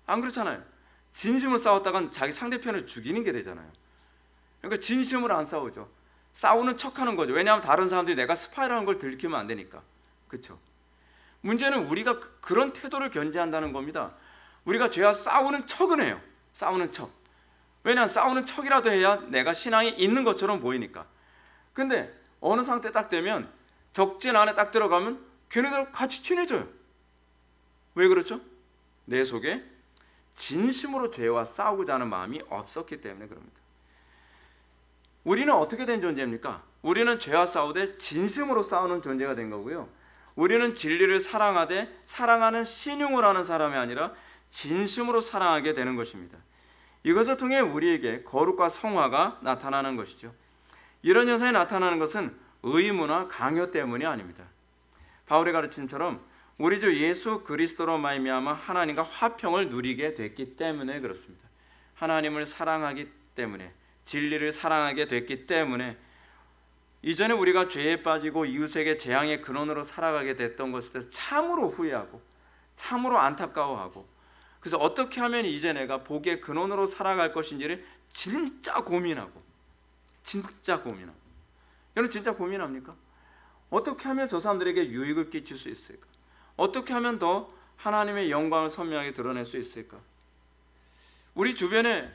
S1: 안 그렇잖아요. 진심으로 싸웠다간 자기 상대편을 죽이는 게 되잖아요. 그러니까 진심으로 안 싸우죠. 싸우는 척하는 거죠. 왜냐하면 다른 사람들이 내가 스파이라는 걸 들키면 안 되니까. 그렇죠? 문제는 우리가 그런 태도를 견지한다는 겁니다. 우리가 죄와 싸우는 척은 해요. 싸우는 척. 왜냐하면 싸우는 척이라도 해야 내가 신앙이 있는 것처럼 보이니까. 근데 어느 상태 딱 되면 적진 안에 딱 들어가면 걔네들 같이 친해져요. 왜 그렇죠? 내 속에 진심으로 죄와 싸우고자 하는 마음이 없었기 때문에 그럽니다. 우리는 어떻게 된 존재입니까? 우리는 죄와 싸우되 진심으로 싸우는 존재가 된 거고요. 우리는 진리를 사랑하되 사랑하는 신용을 하는 사람이 아니라 진심으로 사랑하게 되는 것입니다. 이것을 통해 우리에게 거룩과 성화가 나타나는 것이죠. 이런 현상이 나타나는 것은 의무나 강요 때문이 아닙니다. 바울의 가르침처럼 우리 주 예수 그리스도로 말미암아 하나님과 화평을 누리게 됐기 때문에 그렇습니다. 하나님을 사랑하기 때문에, 진리를 사랑하게 됐기 때문에, 이전에 우리가 죄에 빠지고 이웃에게 재앙의 근원으로 살아가게 됐던 것에 대해서 참으로 후회하고 참으로 안타까워하고, 그래서 어떻게 하면 이제 내가 복의 근원으로 살아갈 것인지를 진짜 고민하고, 여러분 진짜 고민합니까? 어떻게 하면 저 사람들에게 유익을 끼칠 수 있을까? 어떻게 하면 더 하나님의 영광을 선명하게 드러낼 수 있을까? 우리 주변에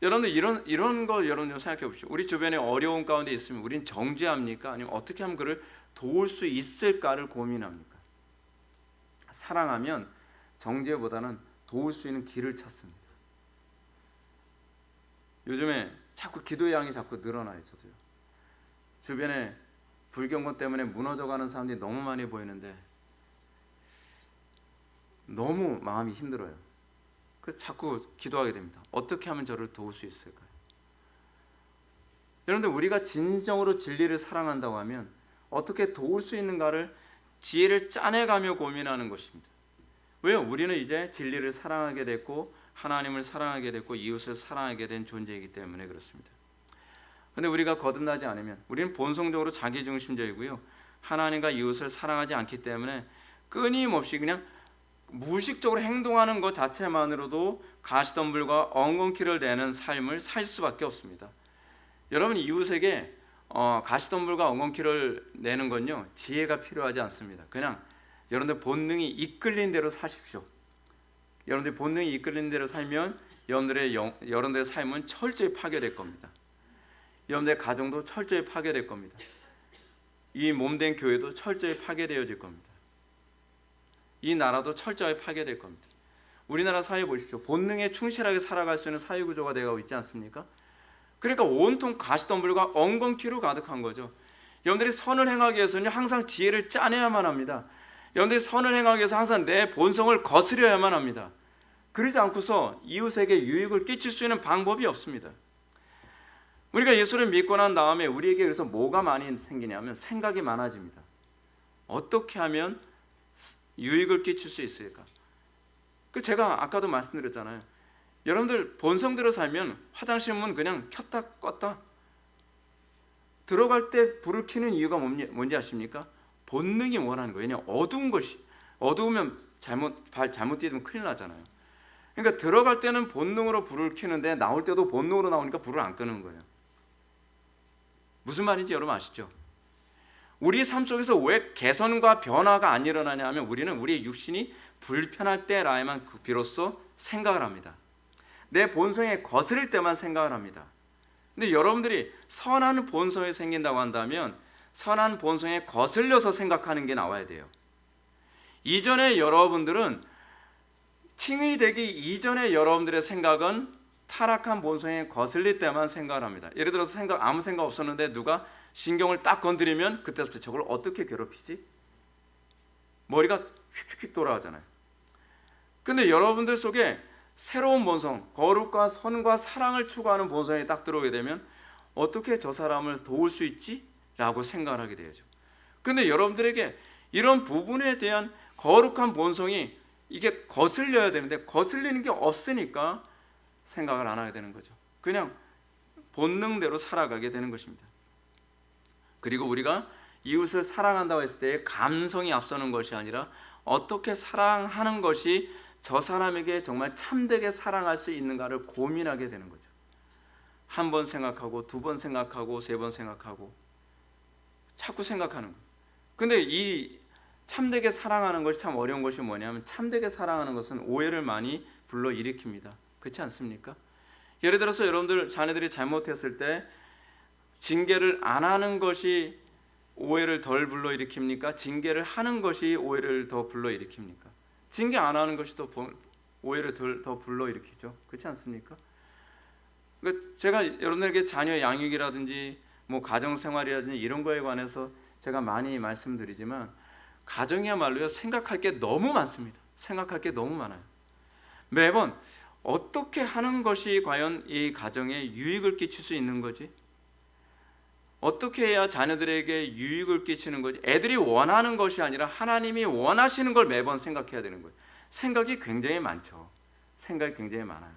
S1: 여러분들 이런 거 여러분들 생각해 보십시오. 우리 주변에 어려운 가운데 있으면 우리는 정죄합니까? 아니면 어떻게 하면 그를 도울 수 있을까를 고민합니까? 사랑하면 정죄보다는 도울 수 있는 길을 찾습니다. 요즘에 자꾸 기도의 양이 자꾸 늘어나요. 저도요. 주변에 불경건 때문에 무너져가는 사람들이 너무 많이 보이는데 너무 마음이 힘들어요. 그래서 자꾸 기도하게 됩니다. 어떻게 하면 저를 도울 수 있을까요? 여러분들, 우리가 진정으로 진리를 사랑한다고 하면 어떻게 도울 수 있는가를 지혜를 짜내가며 고민하는 것입니다. 왜요? 우리는 이제 진리를 사랑하게 됐고 하나님을 사랑하게 됐고 이웃을 사랑하게 된 존재이기 때문에 그렇습니다. 그런데 우리가 거듭나지 않으면 우리는 본성적으로 자기중심적이고요, 하나님과 이웃을 사랑하지 않기 때문에 끊임없이 그냥 무의식적으로 행동하는 것 자체만으로도 가시덤불과 엉겅퀴를 내는 삶을 살 수밖에 없습니다. 여러분, 이웃에게 가시덤불과 엉겅퀴를 내는 건요, 지혜가 필요하지 않습니다. 그냥 여러분들 본능이 이끌린 대로 사십시오. 여러분들 본능이 이끌린 대로 살면 여러분들의 삶은 철저히 파괴될 겁니다. 여러분들의 가정도 철저히 파괴될 겁니다. 이 몸된 교회도 철저히 파괴되어질 겁니다. 이 나라도 철저히 파괴될 겁니다. 우리나라 사회 보십시오. 본능에 충실하게 살아갈 수 있는 사회구조가 되어 있지 않습니까? 그러니까 온통 가시덤불과 엉겅퀴로 가득한 거죠. 여러분들이 선을 행하기 위해서는 항상 지혜를 짜내야만 합니다. 여러분들이 선을 행하기 위해서 항상 내 본성을 거스려야만 합니다. 그러지 않고서 이웃에게 유익을 끼칠 수 있는 방법이 없습니다. 우리가 예수를 믿고 난 다음에 우리에게 그래서 뭐가 많이 생기냐면 생각이 많아집니다. 어떻게 하면 유익을 끼칠 수 있을까? 제가 아까도 말씀드렸잖아요. 여러분들 본성대로 살면 화장실 문 그냥 켰다 껐다, 들어갈 때 불을 켜는 이유가 뭔지 아십니까? 본능이 원하는 거예요. 그냥 어두운 것이, 어두우면 발 잘못 디디면 큰일 나잖아요. 그러니까 들어갈 때는 본능으로 불을 켜는데 나올 때도 본능으로 나오니까 불을 안 끄는 거예요. 무슨 말인지 여러분 아시죠? 우리 삶 속에서 왜 개선과 변화가 안 일어나냐 하면 우리는 우리의 육신이 불편할 때라야만 비로소 생각을 합니다. 내 본성에 거스릴 때만 생각을 합니다. 근데 여러분들이 선한 본성이 생긴다고 한다면 선한 본성에 거슬려서 생각하는 게 나와야 돼요. 이전에 여러분들은 칭의 되기 이전에 여러분들의 생각은 타락한 본성에 거슬릴 때만 생각을 합니다. 예를 들어서 아무 생각 없었는데 누가 신경을 딱 건드리면 그때부터 저걸 어떻게 괴롭히지? 머리가 휙휙 돌아가잖아요. 근데 여러분들 속에 새로운 본성, 거룩과 선과 사랑을 추구하는 본성이 딱 들어오게 되면 어떻게 저 사람을 도울 수 있지? 라고 생각을 하게 되죠. 근데 여러분들에게 이런 부분에 대한 거룩한 본성이 이게 거슬려야 되는데 거슬리는 게 없으니까 생각을 안 하게 되는 거죠. 그냥 본능대로 살아가게 되는 것입니다. 그리고 우리가 이웃을 사랑한다고 했을 때 감성이 앞서는 것이 아니라 어떻게 사랑하는 것이 저 사람에게 정말 참되게 사랑할 수 있는가를 고민하게 되는 거죠. 한 번 생각하고 두 번 생각하고 세 번 생각하고 자꾸 생각하는 거예요. 근데 이 참되게 사랑하는 것이 참 어려운 것이 뭐냐면 참되게 사랑하는 것은 오해를 많이 불러일으킵니다. 그렇지 않습니까? 예를 들어서 여러분들 자녀들이 잘못했을 때 징계를 안 하는 것이 오해를 덜 불러일으킵니까? 징계를 하는 것이 오해를 더 불러일으킵니까? 징계 안 하는 것이 더 오해를 더 불러일으키죠. 그렇지 않습니까? 제가 여러분들에게 자녀 양육이라든지 뭐 가정생활이라든지 이런 거에 관해서 제가 많이 말씀드리지만 가정이야말로요 생각할 게 너무 많습니다. 생각할 게 너무 많아요. 매번 어떻게 하는 것이 과연 이 가정에 유익을 끼칠 수 있는 거지? 어떻게 해야 자녀들에게 유익을 끼치는 거지? 애들이 원하는 것이 아니라 하나님이 원하시는 걸 매번 생각해야 되는 거예요. 생각이 굉장히 많죠. 생각이 굉장히 많아요.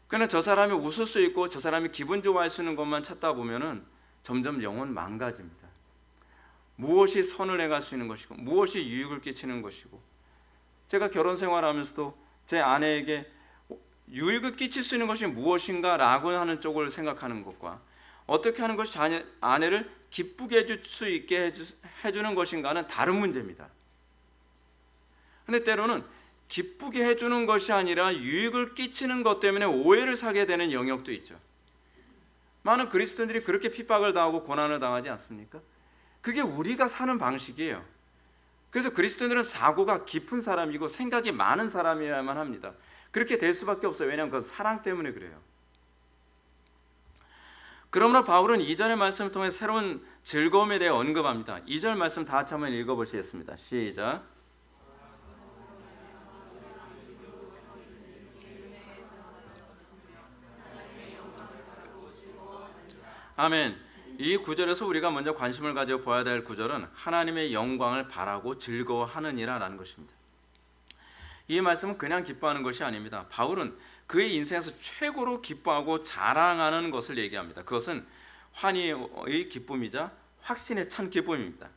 S1: 그러나 저 사람이 웃을 수 있고 저 사람이 기분 좋아할 수 있는 것만 찾다 보면은 점점 영혼 망가집니다. 무엇이 선을 행할 수 있는 것이고 무엇이 유익을 끼치는 것이고, 제가 결혼 생활하면서도 제 아내에게 유익을 끼칠 수 있는 것이 무엇인가 라고 하는 쪽을 생각하는 것과 어떻게 하는 것이 아내를 기쁘게 해줄 수 있게 해주는 것인가는 다른 문제입니다. 근데 때로는 기쁘게 해주는 것이 아니라 유익을 끼치는 것 때문에 오해를 사게 되는 영역도 있죠. 많은 그리스도인들이 그렇게 핍박을 당하고 고난을 당하지 않습니까? 그게 우리가 사는 방식이에요. 그래서 그리스도인들은 사고가 깊은 사람이고 생각이 많은 사람이어야만 합니다. 그렇게 될 수밖에 없어요. 왜냐하면 그건 사랑 때문에 그래요. 그러므로 바울은 이전의 말씀을 통해 새로운 즐거움에 대해 언급합니다. 2절 말씀 다 같이 한번 읽어보시겠습니다. 시작. 아멘. 이 구절에서 우리가 먼저 관심을 가져 보아야 될 구절은 하나님의 영광을 바라고 즐거워하느니라 라는 것입니다. 이 말씀은 그냥 기뻐하는 것이 아닙니다. 바울은 그의 인생에서 최고로 기뻐하고 자랑하는 것을 얘기합니다. 그것은 환희의 기쁨이자 확신에 찬 기쁨입니다.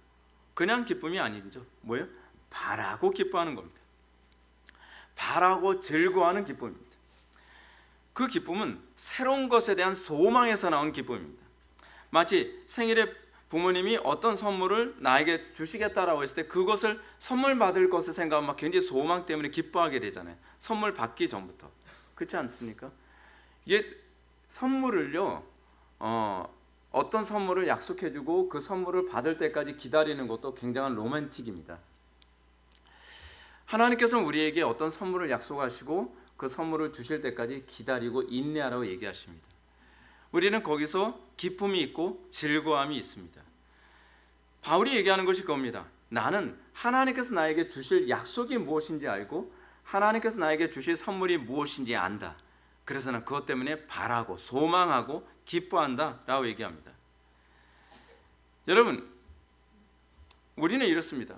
S1: 그냥 기쁨이 아니죠. 뭐예요? 바라고 기뻐하는 겁니다. 바라고 즐거워하는 기쁨입니다. 그 기쁨은 새로운 것에 대한 소망에서 나온 기쁨입니다. 마치 생일에 부모님이 어떤 선물을 나에게 주시겠다라고 했을 때 그것을 선물 받을 것을 생각하면 막 굉장히 소망 때문에 기뻐하게 되잖아요. 선물 받기 전부터. 그렇지 않습니까? 이게 선물을요 어떤 선물을 약속해주고 그 선물을 받을 때까지 기다리는 것도 굉장한 로맨틱입니다. 하나님께서는 우리에게 어떤 선물을 약속하시고 그 선물을 주실 때까지 기다리고 인내하라고 얘기하십니다. 우리는 거기서 기쁨이 있고 즐거움이 있습니다. 바울이 얘기하는 것이 그겁니다. 나는 하나님께서 나에게 주실 약속이 무엇인지 알고 하나님께서 나에게 주실 선물이 무엇인지 안다. 그래서 난 그것 때문에 바라고 소망하고 기뻐한다 라고 얘기합니다. 여러분, 우리는 이렇습니다.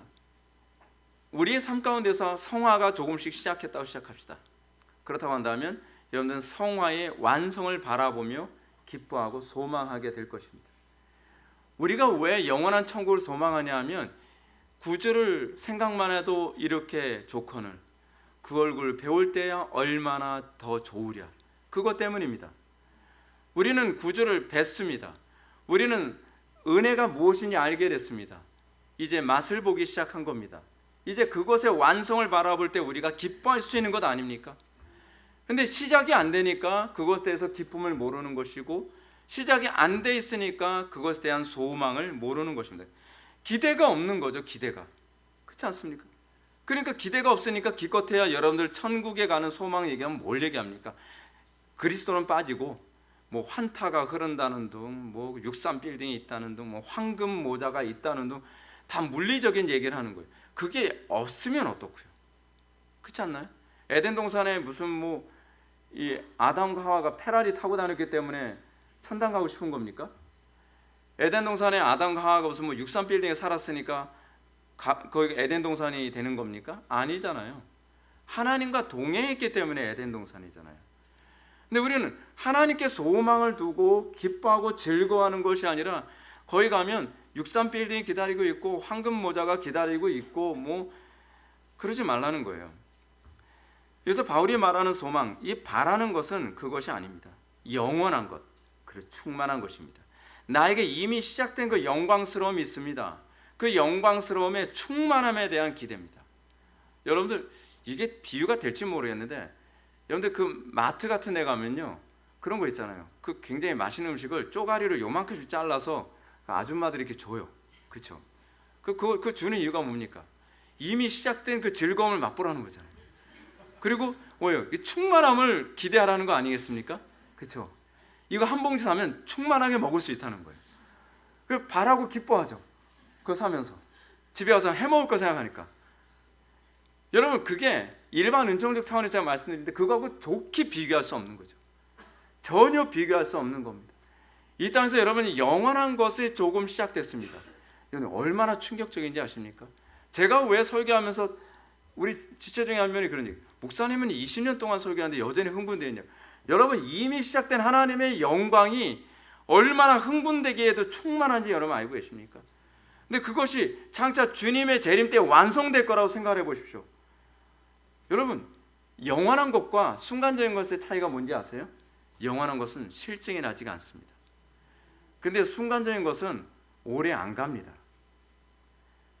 S1: 우리의 삶 가운데서 성화가 조금씩 시작했다고 시작합시다. 그렇다고 한다면 여러분들은 성화의 완성을 바라보며 기뻐하고 소망하게 될 것입니다. 우리가 왜 영원한 천국을 소망하냐 하면 구주를 생각만 해도 이렇게 좋거늘 그 얼굴 배울 때야 얼마나 더 좋으랴, 그것 때문입니다. 우리는 구주를 뵀습니다. 우리는 은혜가 무엇인지 알게 됐습니다. 이제 맛을 보기 시작한 겁니다. 이제 그것의 완성을 바라볼 때 우리가 기뻐할 수 있는 것 아닙니까? 근데 시작이 안 되니까 그것에 대해서 기쁨을 모르는 것이고, 시작이 안 돼 있으니까 그것에 대한 소망을 모르는 것입니다. 기대가 없는 거죠. 기대가. 그렇지 않습니까? 그러니까 기대가 없으니까 기껏해야 여러분들 천국에 가는 소망 얘기하면 뭘 얘기합니까? 그리스도는 빠지고 뭐 환타가 흐른다는 둥, 뭐 63 빌딩이 있다는 둥, 뭐 황금 모자가 있다는 둥, 다 물리적인 얘기를 하는 거예요. 그게 없으면 어떻고요? 그렇지 않나요? 에덴 동산에 무슨 뭐 이 아담과 하와가 페라리 타고 다녔기 때문에 천당 가고 싶은 겁니까? 에덴 동산에 아담과 하와가 무슨 뭐 63 빌딩에 살았으니까 거기 에덴 동산이 되는 겁니까? 아니잖아요. 하나님과 동행했기 때문에 에덴 동산이잖아요. 근데 우리는 하나님께 소망을 두고 기뻐하고 즐거워하는 것이 아니라 거기 가면 63 빌딩이 기다리고 있고 황금 모자가 기다리고 있고 뭐 그러지 말라는 거예요. 그래서 바울이 말하는 소망, 이 바라는 것은 그것이 아닙니다. 영원한 것, 그리고 충만한 것입니다. 나에게 이미 시작된 그 영광스러움이 있습니다. 그 영광스러움의 충만함에 대한 기대입니다. 여러분들 이게 비유가 될지 모르겠는데, 여러분들 그 마트 같은 데 가면요, 그런 거 있잖아요. 그 굉장히 맛있는 음식을 쪼가리로 요만큼씩 잘라서 아줌마들이 이렇게 줘요. 그렇죠? 그 주는 이유가 뭡니까? 이미 시작된 그 즐거움을 맛보라는 거잖아요. 그리고 뭐예요? 이 충만함을 기대하라는 거 아니겠습니까? 그렇죠? 이거 한 봉지 사면 충만하게 먹을 수 있다는 거예요. 그리고 바라고 기뻐하죠. 그거 사면서 집에 와서 해먹을 거 생각하니까. 여러분, 그게 일반 은총적 차원에서 제가 말씀드리는데 그거하고 좋게 비교할 수 없는 거죠. 전혀 비교할 수 없는 겁니다. 이 땅에서 여러분이 영원한 것이 조금 시작됐습니다. 이건 얼마나 충격적인지 아십니까? 제가 왜 설교하면서 우리 지체 중에 한 명이 그런 얘기, 목사님은 20년 동안 설교하는데 여전히 흥분되어 있냐. 여러분, 이미 시작된 하나님의 영광이 얼마나 흥분되기에도 충만한지 여러분 알고 계십니까? 근데 그것이 장차 주님의 재림 때 완성될 거라고 생각해 보십시오. 여러분, 영원한 것과 순간적인 것의 차이가 뭔지 아세요? 영원한 것은 실증이 나지가 않습니다. 근데 순간적인 것은 오래 안 갑니다.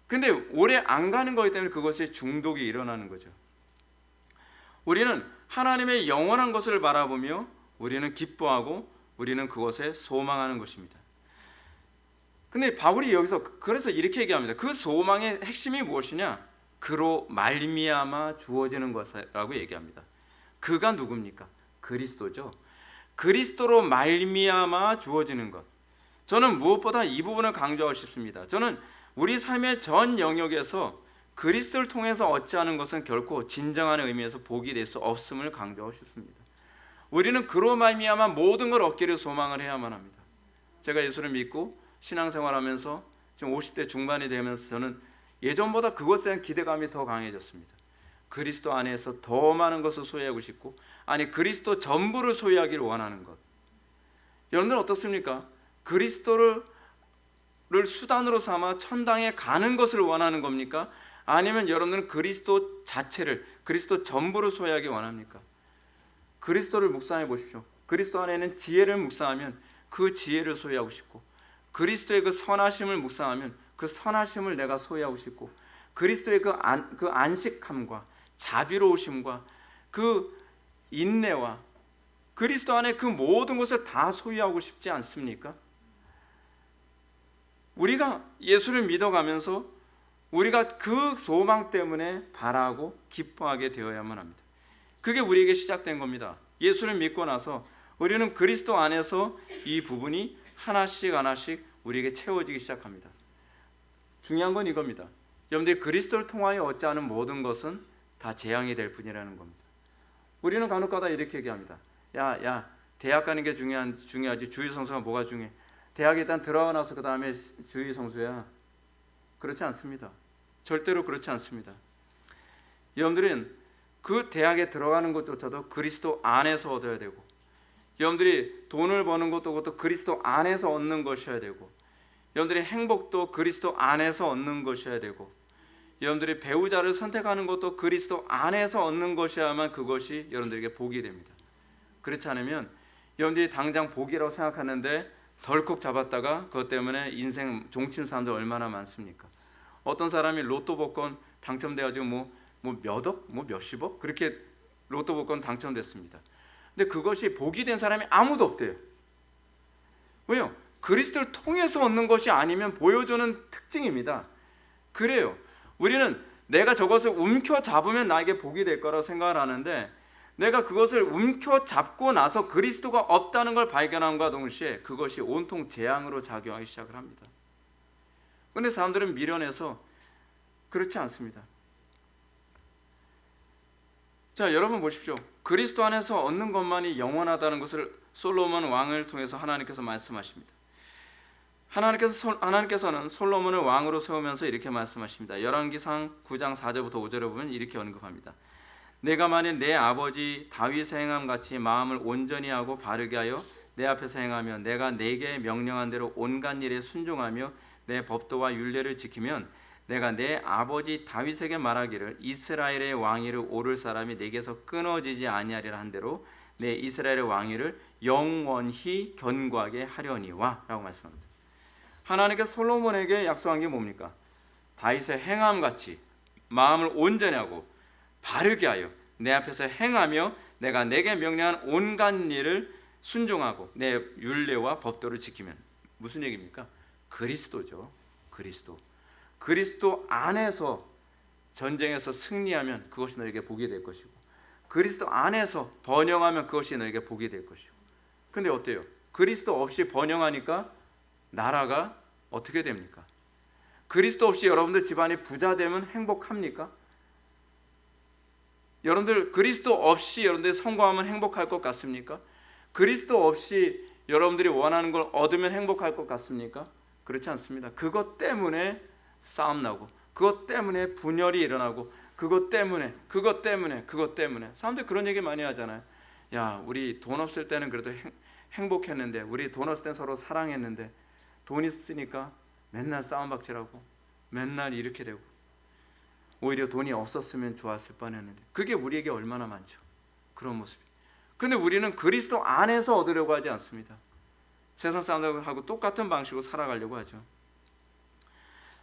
S1: 근데 오래 안 가는 거기 때문에 그것이 중독이 일어나는 거죠. 우리는 하나님의 영원한 것을 바라보며 우리는 기뻐하고 우리는 그것에 소망하는 것입니다. 근데 바울이 여기서 그래서 이렇게 얘기합니다. 그 소망의 핵심이 무엇이냐? 그로 말미암아 주어지는 것이라고 얘기합니다. 그가 누굽니까? 그리스도죠. 그리스도로 말미암아 주어지는 것. 저는 무엇보다 이 부분을 강조하고 싶습니다. 저는 우리 삶의 전 영역에서 그리스도를 통해서 얻지않은 것은 결코 진정한 의미에서 복이 될 수 없음을 강조하고 싶습니다. 우리는 그로 말미암아 모든 걸 얻기를 소망을 해야만 합니다. 제가 예수를 믿고 신앙생활하면서 지금 50대 중반이 되면서 저는 예전보다 그것에 대한 기대감이 더 강해졌습니다. 그리스도 안에서 더 많은 것을 소유하고 싶고, 아니 그리스도 전부를 소유하기를 원하는 것. 여러분들 어떻습니까? 그리스도를 수단으로 삼아 천당에 가는 것을 원하는 겁니까? 아니면 여러분들은 그리스도 자체를, 그리스도 전부를 소유하기 원합니까? 그리스도를 묵상해 보십시오. 그리스도 안에는 지혜를 묵상하면 그 지혜를 소유하고 싶고, 그리스도의 그 선하심을 묵상하면 그 선하심을 내가 소유하고 싶고, 그리스도의 그 안식함과 자비로우심과 그 인내와 그리스도 안에 그 모든 것을 다 소유하고 싶지 않습니까? 우리가 예수를 믿어가면서 우리가 그 소망 때문에 바라고 기뻐하게 되어야만 합니다. 그게 우리에게 시작된 겁니다. 예수를 믿고 나서 우리는 그리스도 안에서 이 부분이 하나씩 하나씩 우리에게 채워지기 시작합니다. 중요한 건 이겁니다. 여러분들이 그리스도를 통하여 얻지 않은 모든 것은 다 재앙이 될 뿐이라는 겁니다. 우리는 간혹가다 이렇게 얘기합니다. 야, 대학 가는 게 중요하지 주일 성수가 뭐가 중요해? 대학에 일단 들어가 나서 그 다음에 주일 성수야. 그렇지 않습니다. 절대로 그렇지 않습니다. 여러분들은 그 대학에 들어가는 것조차도 그리스도 안에서 얻어야 되고, 여러분들이 돈을 버는 것도 그것도 그리스도 안에서 얻는 것이어야 되고, 여러분들의 행복도 그리스도 안에서 얻는 것이어야 되고, 여러분들이 배우자를 선택하는 것도 그리스도 안에서 얻는 것이야만 그것이 여러분들에게 복이 됩니다. 그렇지 않으면 여러분들이 당장 복이라고 생각하는데 덜컥 잡았다가 그것 때문에 인생 종친 사람들 얼마나 많습니까? 어떤 사람이 로또 복권 당첨돼가지고 뭐 몇억, 뭐 몇십억 그렇게 로또 복권 당첨됐습니다. 근데 그것이 복이 된 사람이 아무도 없대요. 왜요? 그리스도를 통해서 얻는 것이 아니면 보여주는 특징입니다. 그래요. 우리는 내가 저것을 움켜잡으면 나에게 복이 될 거라고 생각을 하는데, 내가 그것을 움켜잡고 나서 그리스도가 없다는 걸 발견함과 동시에 그것이 온통 재앙으로 작용하기 시작을 합니다. 그런데 사람들은 미련해서 그렇지 않습니다. 자, 여러분 보십시오. 그리스도 안에서 얻는 것만이 영원하다는 것을 솔로몬 왕을 통해서 하나님께서 말씀하십니다. 하나님께서는 솔로몬을 왕으로 세우면서 이렇게 말씀하십니다. 열왕기상 9장 4절부터 5절에 보면 이렇게 언급합니다. 내가 만일 내 아버지 다윗의 행함 같이 마음을 온전히 하고 바르게 하여 내 앞에서 행하며 내가 내게 명령한 대로 온갖 일에 순종하며 내 법도와 율례를 지키면 내가 내 아버지 다윗에게 말하기를 이스라엘의 왕위를 오를 사람이 내게서 끊어지지 아니하리라 한 대로 내 이스라엘의 왕위를 영원히 견고하게 하려니와 라고 말씀합니다. 하나님께서 솔로몬에게 약속한 게 뭡니까? 다윗의 행함같이 마음을 온전히 하고 바르게 하여 내 앞에서 행하며 내가 내게 명령한 온갖 일을 순종하고 내 율례와 법도를 지키면. 무슨 얘기입니까? 그리스도죠. 그리스도 안에서 전쟁에서 승리하면 그것이 너에게 복이 될 것이고, 그리스도 안에서 번영하면 그것이 너에게 복이 될 것이고. 근데 어때요? 그리스도 없이 번영하니까 나라가 어떻게 됩니까? 그리스도 없이 여러분들 집안이 부자 되면 행복합니까? 여러분들 그리스도 없이 여러분들이 성공하면 행복할 것 같습니까? 그리스도 없이 여러분들이 원하는 걸 얻으면 행복할 것 같습니까? 그렇지 않습니다. 그것 때문에 싸움 나고, 그것 때문에 분열이 일어나고, 그것 때문에 사람들이 그런 얘기 많이 하잖아요. 야, 우리 돈 없을 때는 그래도 행복했는데, 우리 돈 없을 땐 서로 사랑했는데 돈 있으니까 맨날 싸움박질하고 맨날 이렇게 되고, 오히려 돈이 없었으면 좋았을 뻔했는데. 그게 우리에게 얼마나 많죠, 그런 모습이. 근데 우리는 그리스도 안에서 얻으려고 하지 않습니다. 세상 사람들하고 똑같은 방식으로 살아가려고 하죠.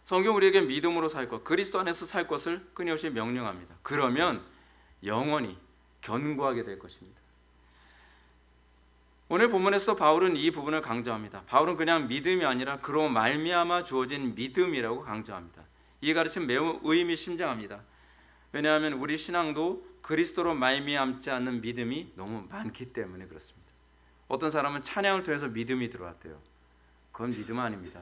S1: 성경 우리에게 믿음으로 살 것, 그리스도 안에서 살 것을 끊임없이 명령합니다. 그러면 영원히 견고하게 될 것입니다. 오늘 본문에서 바울은 이 부분을 강조합니다. 바울은 그냥 믿음이 아니라 그로 말미암아 주어진 믿음이라고 강조합니다. 이 가르침 매우 의미심장합니다. 왜냐하면 우리 신앙도 그리스도로 말미암지 않는 믿음이 너무 많기 때문에 그렇습니다. 어떤 사람은 찬양을 통해서 믿음이 들어왔대요. 그건 믿음 아닙니다.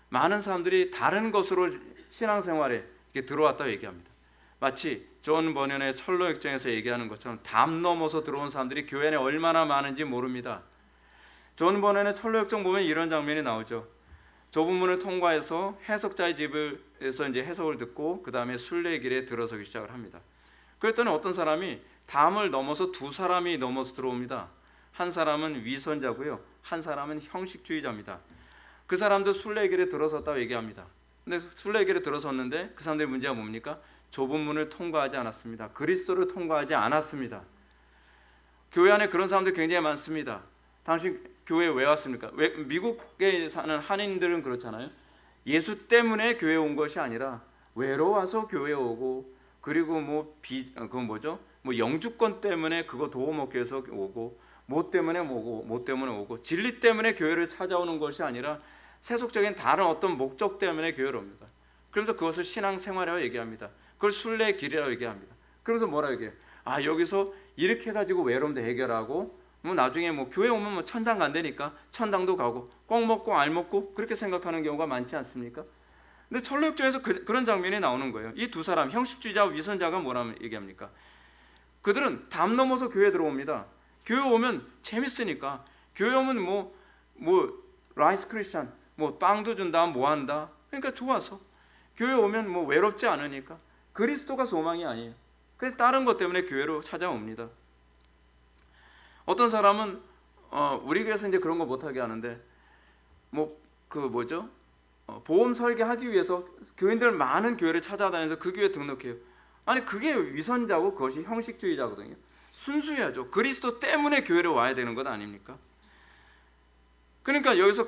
S1: 많은 사람들이 다른 것으로 신앙생활에 이렇게 들어왔다고 얘기합니다. 마치 존 버년의 철로역정에서 얘기하는 것처럼 담 넘어서 들어온 사람들이 교회 안에 얼마나 많은지 모릅니다. 존 버년의 철로역정 보면 이런 장면이 나오죠. 좁은 문을 통과해서 해석자의 집에서 이제 해석을 듣고 그 다음에 순례길에 들어서기 시작을 합니다. 그랬더니 어떤 사람이 담을 넘어서 두 사람이 넘어서 들어옵니다. 한 사람은 위선자고요, 한 사람은 형식주의자입니다. 그 사람도 순례길에 들어섰다고 얘기합니다. 근데 순례길에 들어섰는데 그 사람들의 문제가 뭡니까? 좁은 문을 통과하지 않았습니다. 그리스도를 통과하지 않았습니다. 교회 안에 그런 사람들 굉장히 많습니다. 당신 교회에 왜 왔습니까? 미국에 사는 한인들은 그렇잖아요. 예수 때문에 교회에 온 것이 아니라 외로워서 교회에 오고, 그리고 뭐 영주권 때문에 그거 도우 먹기 위해서 오고, 뭐 때문에 오고, 진리 때문에 교회를 찾아오는 것이 아니라 세속적인 다른 어떤 목적 때문에 교회를 옵니다. 그러면서 그것을 신앙생활이라고 얘기합니다. 그걸 순례길이라고 얘기합니다. 그러면서 뭐라 얘기해요? 아, 여기서 이렇게 해가지고 외로움도 해결하고, 뭐 나중에 뭐 교회 오면 뭐 천당 간다니까 천당도 가고, 꼭 먹고 알 먹고 그렇게 생각하는 경우가 많지 않습니까? 근데 철로역정에서 그런 장면이 나오는 거예요. 이 두 사람, 형식주의자와 위선자가 뭐라고 얘기합니까? 그들은 담 넘어서 교회에 들어옵니다. 교회 오면 재밌으니까. 교회 오면 뭐 라이스 크리스찬, 뭐 빵도 준다, 뭐 한다. 그러니까 좋아서. 교회 오면 뭐 외롭지 않으니까. 그리스도가 소망이 아니에요. 그래서 다른 것 때문에 교회로 찾아옵니다. 어떤 사람은 우리 교회에서 이제 그런 거 못하게 하는데 보험 설계하기 위해서 교인들 많은 교회를 찾아다니면서 그 교회 등록해요. 아니 그게 위선자고 그것이 형식주의자거든요. 순수해야죠. 그리스도 때문에 교회를 와야 되는 것 아닙니까? 그러니까 여기서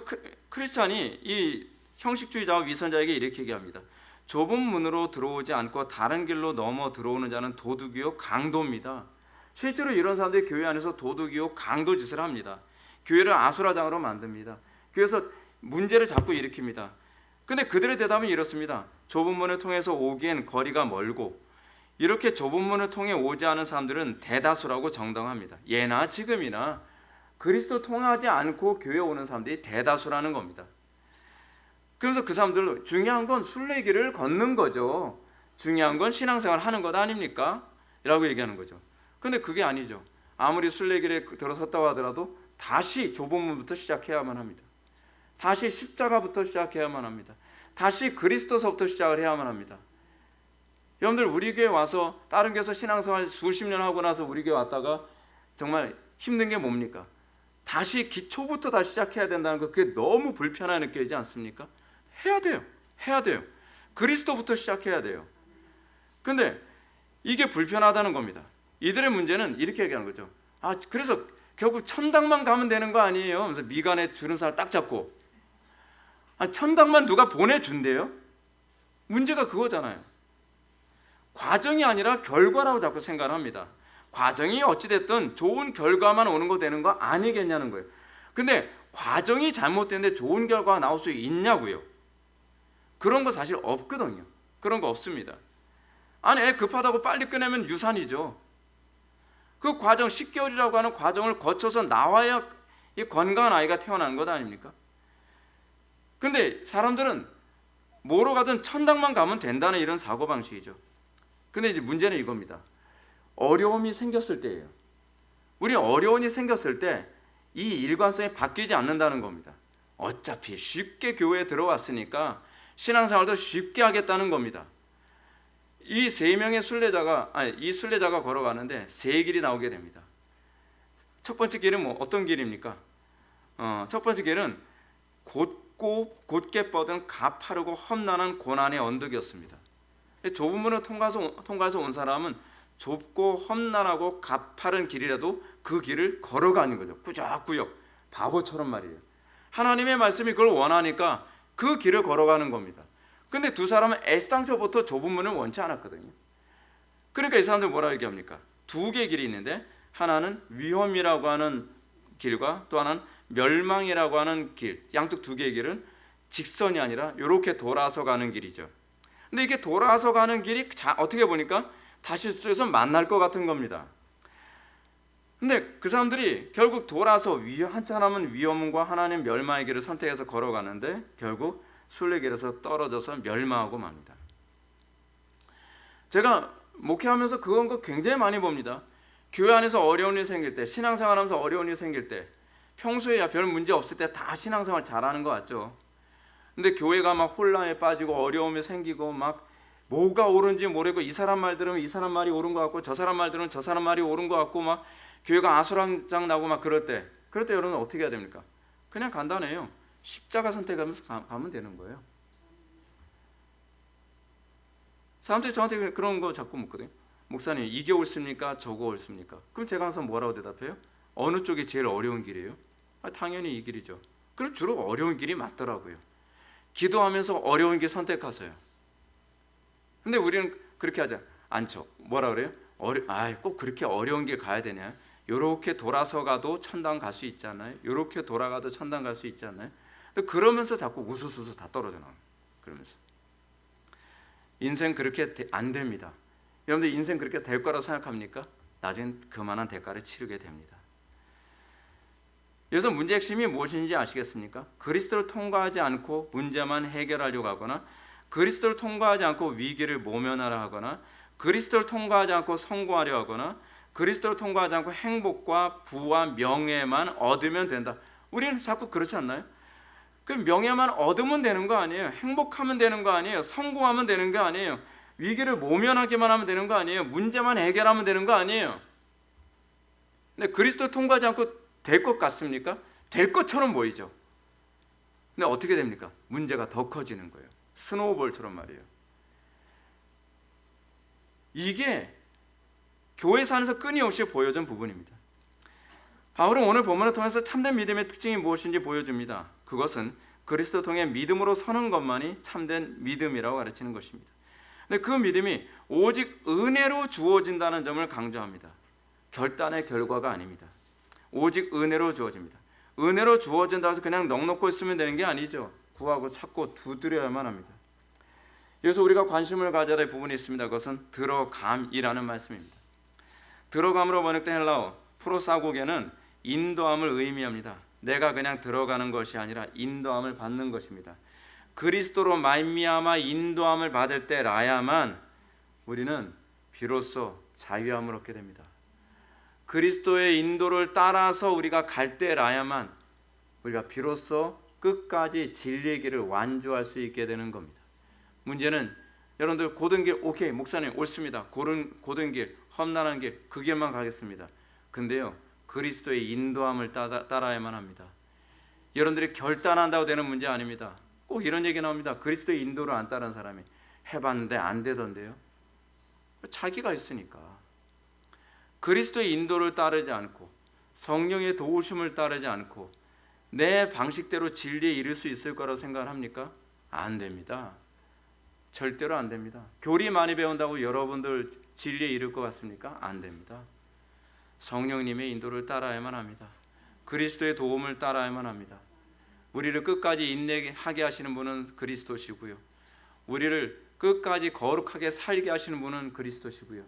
S1: 크리스찬이 이 형식주의자와 위선자에게 이렇게 얘기합니다. 좁은 문으로 들어오지 않고 다른 길로 넘어 들어오는 자는 도둑이요 강도입니다. 실제로 이런 사람들이 교회 안에서 도둑이요 강도 짓을 합니다. 교회를 아수라장으로 만듭니다. 교회에서 문제를 자꾸 일으킵니다. 근데 그들의 대답은 이렇습니다. 좁은 문을 통해서 오기엔 거리가 멀고 이렇게 좁은 문을 통해 오지 않은 사람들은 대다수라고 정당합니다. 예나 지금이나 그리스도 통하지 않고 교회 오는 사람들이 대다수라는 겁니다. 그래서 그 사람들 중요한 건 순례길을 걷는 거죠. 중요한 건 신앙생활 하는 것 아닙니까? 라고 얘기하는 거죠. 근데 그게 아니죠. 아무리 순례길에 들어섰다고 하더라도 다시 좁은 문부터 시작해야만 합니다. 다시 십자가부터 시작해야만 합니다. 다시 그리스도서부터 시작을 해야만 합니다. 여러분들 우리 교회 와서 다른 교회에서 신앙생활 수십 년 하고 나서 우리 교회 왔다가 정말 힘든 게 뭡니까? 다시 기초부터 다시 시작해야 된다는 거 그게 너무 불편하게 느껴지지 않습니까? 해야 돼요. 그리스도부터 시작해야 돼요. 근데 이게 불편하다는 겁니다. 이들의 문제는 이렇게 얘기하는 거죠. 그래서 결국 천당만 가면 되는 거 아니에요? 그래서 미간에 주름살 딱 잡고 천당만 누가 보내준대요? 문제가 그거잖아요. 과정이 아니라 결과라고 자꾸 생각을 합니다. 과정이 어찌됐든 좋은 결과만 오는 거 되는 거 아니겠냐는 거예요. 근데 과정이 잘못됐는데 좋은 결과가 나올 수 있냐고요. 그런 거 사실 없거든요. 그런 거 없습니다. 애 급하다고 빨리 꺼내면 유산이죠. 그 과정 10개월이라고 하는 과정을 거쳐서 나와야 이 건강한 아이가 태어나는 것 아닙니까? 근데 사람들은 뭐로 가든 천당만 가면 된다는 이런 사고방식이죠. 근데 이제 문제는 이겁니다. 어려움이 생겼을 때예요. 우리 어려움이 생겼을 때 이 일관성이 바뀌지 않는다는 겁니다. 어차피 쉽게 교회에 들어왔으니까 신앙생활도 쉽게 하겠다는 겁니다. 이 순례자가 걸어가는데 세 길이 나오게 됩니다. 첫 번째 길은 어떤 길입니까? 첫 번째 길은 곧게 뻗은 가파르고 험난한 고난의 언덕이었습니다. 좁은 문을 통과해서 온 사람은 좁고 험난하고 가파른 길이라도 그 길을 걸어가는 거죠. 꾸역꾸역 바보처럼 말이에요. 하나님의 말씀이 그걸 원하니까 그 길을 걸어가는 겁니다. 근데 두 사람은 애당초부터 좁은 문을 원치 않았거든요. 그러니까 이 사람들 뭐라고 얘기합니까? 두 개의 길이 있는데 하나는 위험이라고 하는 길과 또 하나는 멸망이라고 하는 길, 양쪽 두 개의 길은 직선이 아니라 이렇게 돌아서 가는 길이죠. 근데 이게 돌아서 가는 길이 어떻게 보니까 다시 저쪽에서 만날 것 같은 겁니다. 근데 그 사람들이 결국 돌아서 한참은 위험과 하나님 멸망의 길을 선택해서 걸어가는데 결국 순례길에서 떨어져서 멸망하고 맙니다. 제가 목회하면서 그런 거 굉장히 많이 봅니다. 교회 안에서 어려운 일이 생길 때, 신앙생활하면서 어려운 일이 생길 때, 평소에야 별 문제 없을 때 다 신앙생활 잘하는 것 같죠. 근데 교회가 막 혼란에 빠지고 어려움이 생기고 막 뭐가 옳은지 모르고 이 사람 말 들으면 이 사람 말이 옳은 것 같고 저 사람 말 들으면 저 사람 말이 옳은 것 같고 막 교회가 아수라장 나고 막 그럴 때 여러분 어떻게 해야 됩니까? 그냥 간단해요. 십자가 선택하면서 가면 되는 거예요. 사람들이 저한테 그런 거 자꾸 묻거든요. 목사님 이게 옳습니까? 저거 옳습니까? 그럼 제가 항상 뭐라고 대답해요? 어느 쪽이 제일 어려운 길이에요? 당연히 이 길이죠. 그럼 주로 어려운 길이 맞더라고요. 기도하면서 어려운 길 선택하세요. 근데 우리는 그렇게 하지 않죠. 뭐라 그래요? 꼭 그렇게 어려운 길 가야 되냐? 요렇게 돌아서 가도 천당 갈 수 있지 않나요? 요렇게 돌아가도 천당 갈 수 있지 않나요? 그러면서 자꾸 우수수수 다 떨어져 나와요. 그러면서 인생 그렇게 안 됩니다. 여러분들 인생 그렇게 될 거라고 생각합니까? 나중엔 그만한 대가를 치르게 됩니다. 여기서 문제 핵심이 무엇인지 아시겠습니까? 그리스도를 통과하지 않고 문제만 해결하려고 하거나 그리스도를 통과하지 않고 위기를 모면하려 하거나 그리스도를 통과하지 않고 성공하려 하거나 그리스도를 통과하지 않고 행복과 부와 명예만 얻으면 된다. 우리는 자꾸 그렇지 않나요? 그 명예만 얻으면 되는 거 아니에요. 행복하면 되는 거 아니에요. 성공하면 되는 거 아니에요. 위기를 모면하기만 하면 되는 거 아니에요. 문제만 해결하면 되는 거 아니에요. 근데 그리스도 통과하지 않고 될 것 같습니까? 될 것처럼 보이죠. 근데 어떻게 됩니까? 문제가 더 커지는 거예요. 스노우볼처럼 말이에요. 이게 교회에서 안에서 끊임없이 보여준 부분입니다. 바울은 오늘 본문을 통해서 참된 믿음의 특징이 무엇인지 보여줍니다. 그것은 그리스도 통해 믿음으로 서는 것만이 참된 믿음이라고 가르치는 것입니다. 근데 그 믿음이 오직 은혜로 주어진다는 점을 강조합니다. 결단의 결과가 아닙니다. 오직 은혜로 주어집니다. 은혜로 주어진다고 해서 그냥 넋놓고 있으면 되는 게 아니죠. 구하고 찾고 두드려야만 합니다. 여기서 우리가 관심을 가져야 될 부분이 있습니다. 그것은 들어감이라는 말씀입니다. 들어감으로 번역된 헬라어 프로사고게는 인도함을 의미합니다. 내가 그냥 들어가는 것이 아니라 인도함을 받는 것입니다. 그리스도로 말미암아 인도함을 받을 때라야만 우리는 비로소 자유함을 얻게 됩니다. 그리스도의 인도를 따라서 우리가 갈 때라야만 우리가 비로소 끝까지 진리의 길을 완주할 수 있게 되는 겁니다. 문제는 여러분들 고든 길 오케이 목사님 옳습니다. 고든 길 험난한 길 그 길만 가겠습니다. 근데요 그리스도의 인도함을 따라야만 합니다. 여러분들이 결단한다고 되는 문제 아닙니다. 꼭 이런 얘기 나옵니다. 그리스도의 인도를 안 따른 사람이 해봤는데 안 되던데요. 자기가 있으니까. 그리스도의 인도를 따르지 않고 성령의 도우심을 따르지 않고 내 방식대로 진리에 이를 수 있을 거라고 생각을 합니까? 안 됩니다. 절대로 안 됩니다. 교리 많이 배운다고 여러분들 진리에 이를 것 같습니까? 안 됩니다. 성령님의 인도를 따라야만 합니다. 그리스도의 도움을 따라야만 합니다. 우리를 끝까지 인내하게 하시는 분은 그리스도시고요. 우리를 끝까지 거룩하게 살게 하시는 분은 그리스도시고요.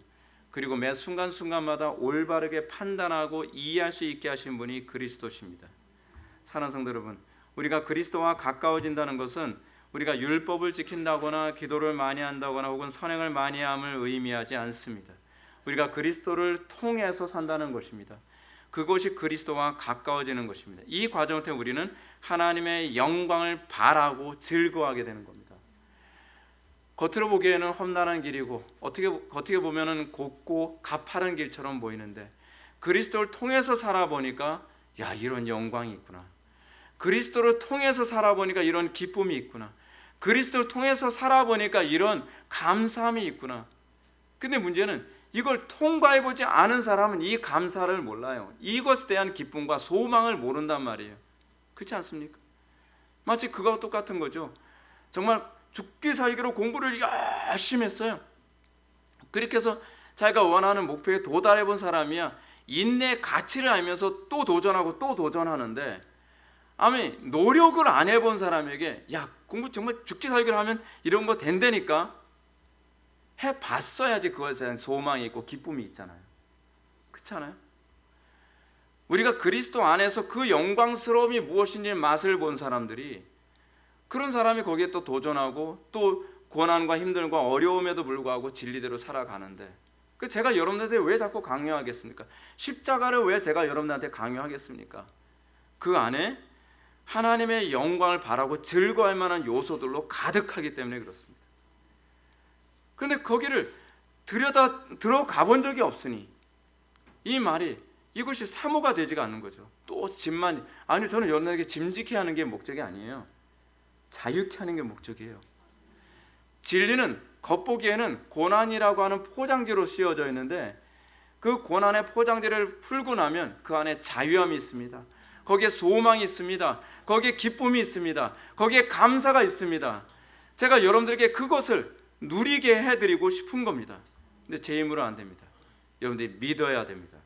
S1: 그리고 매 순간순간마다 올바르게 판단하고 이해할 수 있게 하신 분이 그리스도십니다. 사랑하는 성도 여러분, 우리가 그리스도와 가까워진다는 것은 우리가 율법을 지킨다거나 기도를 많이 한다거나 혹은 선행을 많이 함을 의미하지 않습니다. 우리가 그리스도를 통해서 산다는 것입니다. 그것이 그리스도와 가까워지는 것입니다. 이 과정을 통해 우리는 하나님의 영광을 바라고 즐거워하게 되는 겁니다. 겉으로 보기에는 험난한 길이고 어떻게 보면은 곱고 가파른 길처럼 보이는데 그리스도를 통해서 살아보니까 야 이런 영광이 있구나. 그리스도를 통해서 살아보니까 이런 기쁨이 있구나. 그리스도를 통해서 살아보니까 이런 감사함이 있구나. 근데 문제는 이걸 통과해보지 않은 사람은 이 감사를 몰라요. 이것에 대한 기쁨과 소망을 모른단 말이에요. 그렇지 않습니까? 마치 그거와 똑같은 거죠. 정말 죽기 살기로 공부를 열심히 했어요. 그렇게 해서 자기가 원하는 목표에 도달해 본 사람이야. 인내의 가치를 알면서 또 도전하고 또 도전하는데 아니 노력을 안 해본 사람에게 야 공부 정말 죽기 살기로 하면 이런 거 된다니까 해봤어야지 그것에 대한 소망이 있고 기쁨이 있잖아요. 그렇지 않아요? 우리가 그리스도 안에서 그 영광스러움이 무엇인지 맛을 본 사람들이 그런 사람이 거기에 또 도전하고 또 고난과 힘듦과 어려움에도 불구하고 진리대로 살아가는데 제가 여러분들한테 왜 자꾸 강요하겠습니까? 십자가를 왜 제가 여러분들한테 강요하겠습니까? 그 안에 하나님의 영광을 바라고 즐거워할 만한 요소들로 가득하기 때문에 그렇습니다. 그런데 거기를 들어가 본 적이 없으니 이 말이 이것이 사모가 되지가 않는 거죠. 또 짐만 아니 저는 여러분에게 짐지게 하는 게 목적이 아니에요. 자유케 하는 게 목적이에요. 진리는 겉보기에는 고난이라고 하는 포장지로 씌워져 있는데 그 고난의 포장지를 풀고 나면 그 안에 자유함이 있습니다. 거기에 소망이 있습니다. 거기에 기쁨이 있습니다. 거기에 감사가 있습니다. 제가 여러분들에게 그것을 누리게 해드리고 싶은 겁니다. 근데 제 힘으로 안 됩니다. 여러분들이 믿어야 됩니다.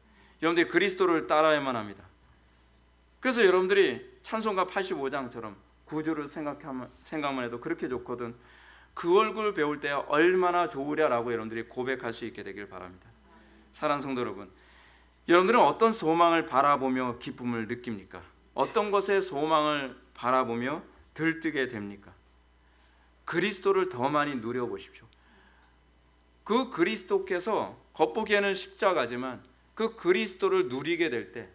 S1: 여러분들이 그리스도를 따라야만 합니다. 그래서 여러분들이 찬송가 85장처럼 구주를 생각만 해도 그렇게 좋거든. 그 얼굴 배울 때 얼마나 좋으랴라고 여러분들이 고백할 수 있게 되길 바랍니다. 사랑하는 성도 여러분, 여러분들은 어떤 소망을 바라보며 기쁨을 느낍니까? 어떤 것에 소망을 바라보며 들뜨게 됩니까? 그리스도를 더 많이 누려보십시오. 그 그리스도께서 겉보기에는 십자가지만 그 그리스도를 누리게 될 때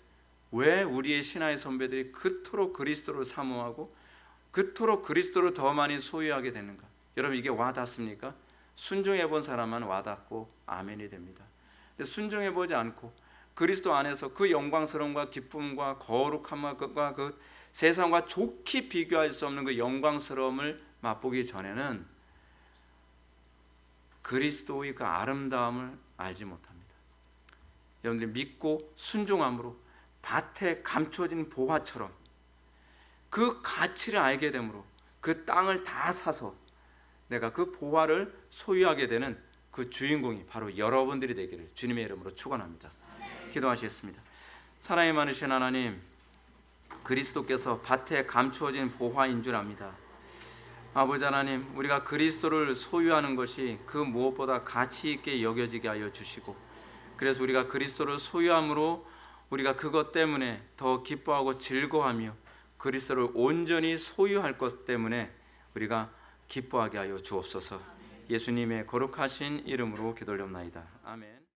S1: 왜 우리의 신화의 선배들이 그토록 그리스도를 사모하고 그토록 그리스도를 더 많이 소유하게 되는가? 여러분, 이게 와닿습니까? 순종해 본 사람만 와닿고 아멘이 됩니다. 근데 순종해 보지 않고 그리스도 안에서 그 영광스러움과 기쁨과 거룩함과 그 세상과 좋게 비교할 수 없는 그 영광스러움을 맛보기 전에는 그리스도의 그 아름다움을 알지 못합니다. 여러분들이 믿고 순종함으로 밭에 감춰진 보화처럼 그 가치를 알게 되므로 그 땅을 다 사서 내가 그 보화를 소유하게 되는 그 주인공이 바로 여러분들이 되기를 주님의 이름으로 축원합니다. 기도하시겠습니다. 사랑이 많으신 하나님, 그리스도께서 밭에 감추어진 보화인 줄 압니다. 아버지 하나님, 우리가 그리스도를 소유하는 것이 그 무엇보다 가치 있게 여겨지게 하여 주시고, 그래서 우리가 그리스도를 소유함으로 우리가 그것 때문에 더 기뻐하고 즐거워하며 그리스도를 온전히 소유할 것 때문에 우리가 기뻐하게 하여 주옵소서. 예수님의 거룩하신 이름으로 기도드립나이다. 아멘.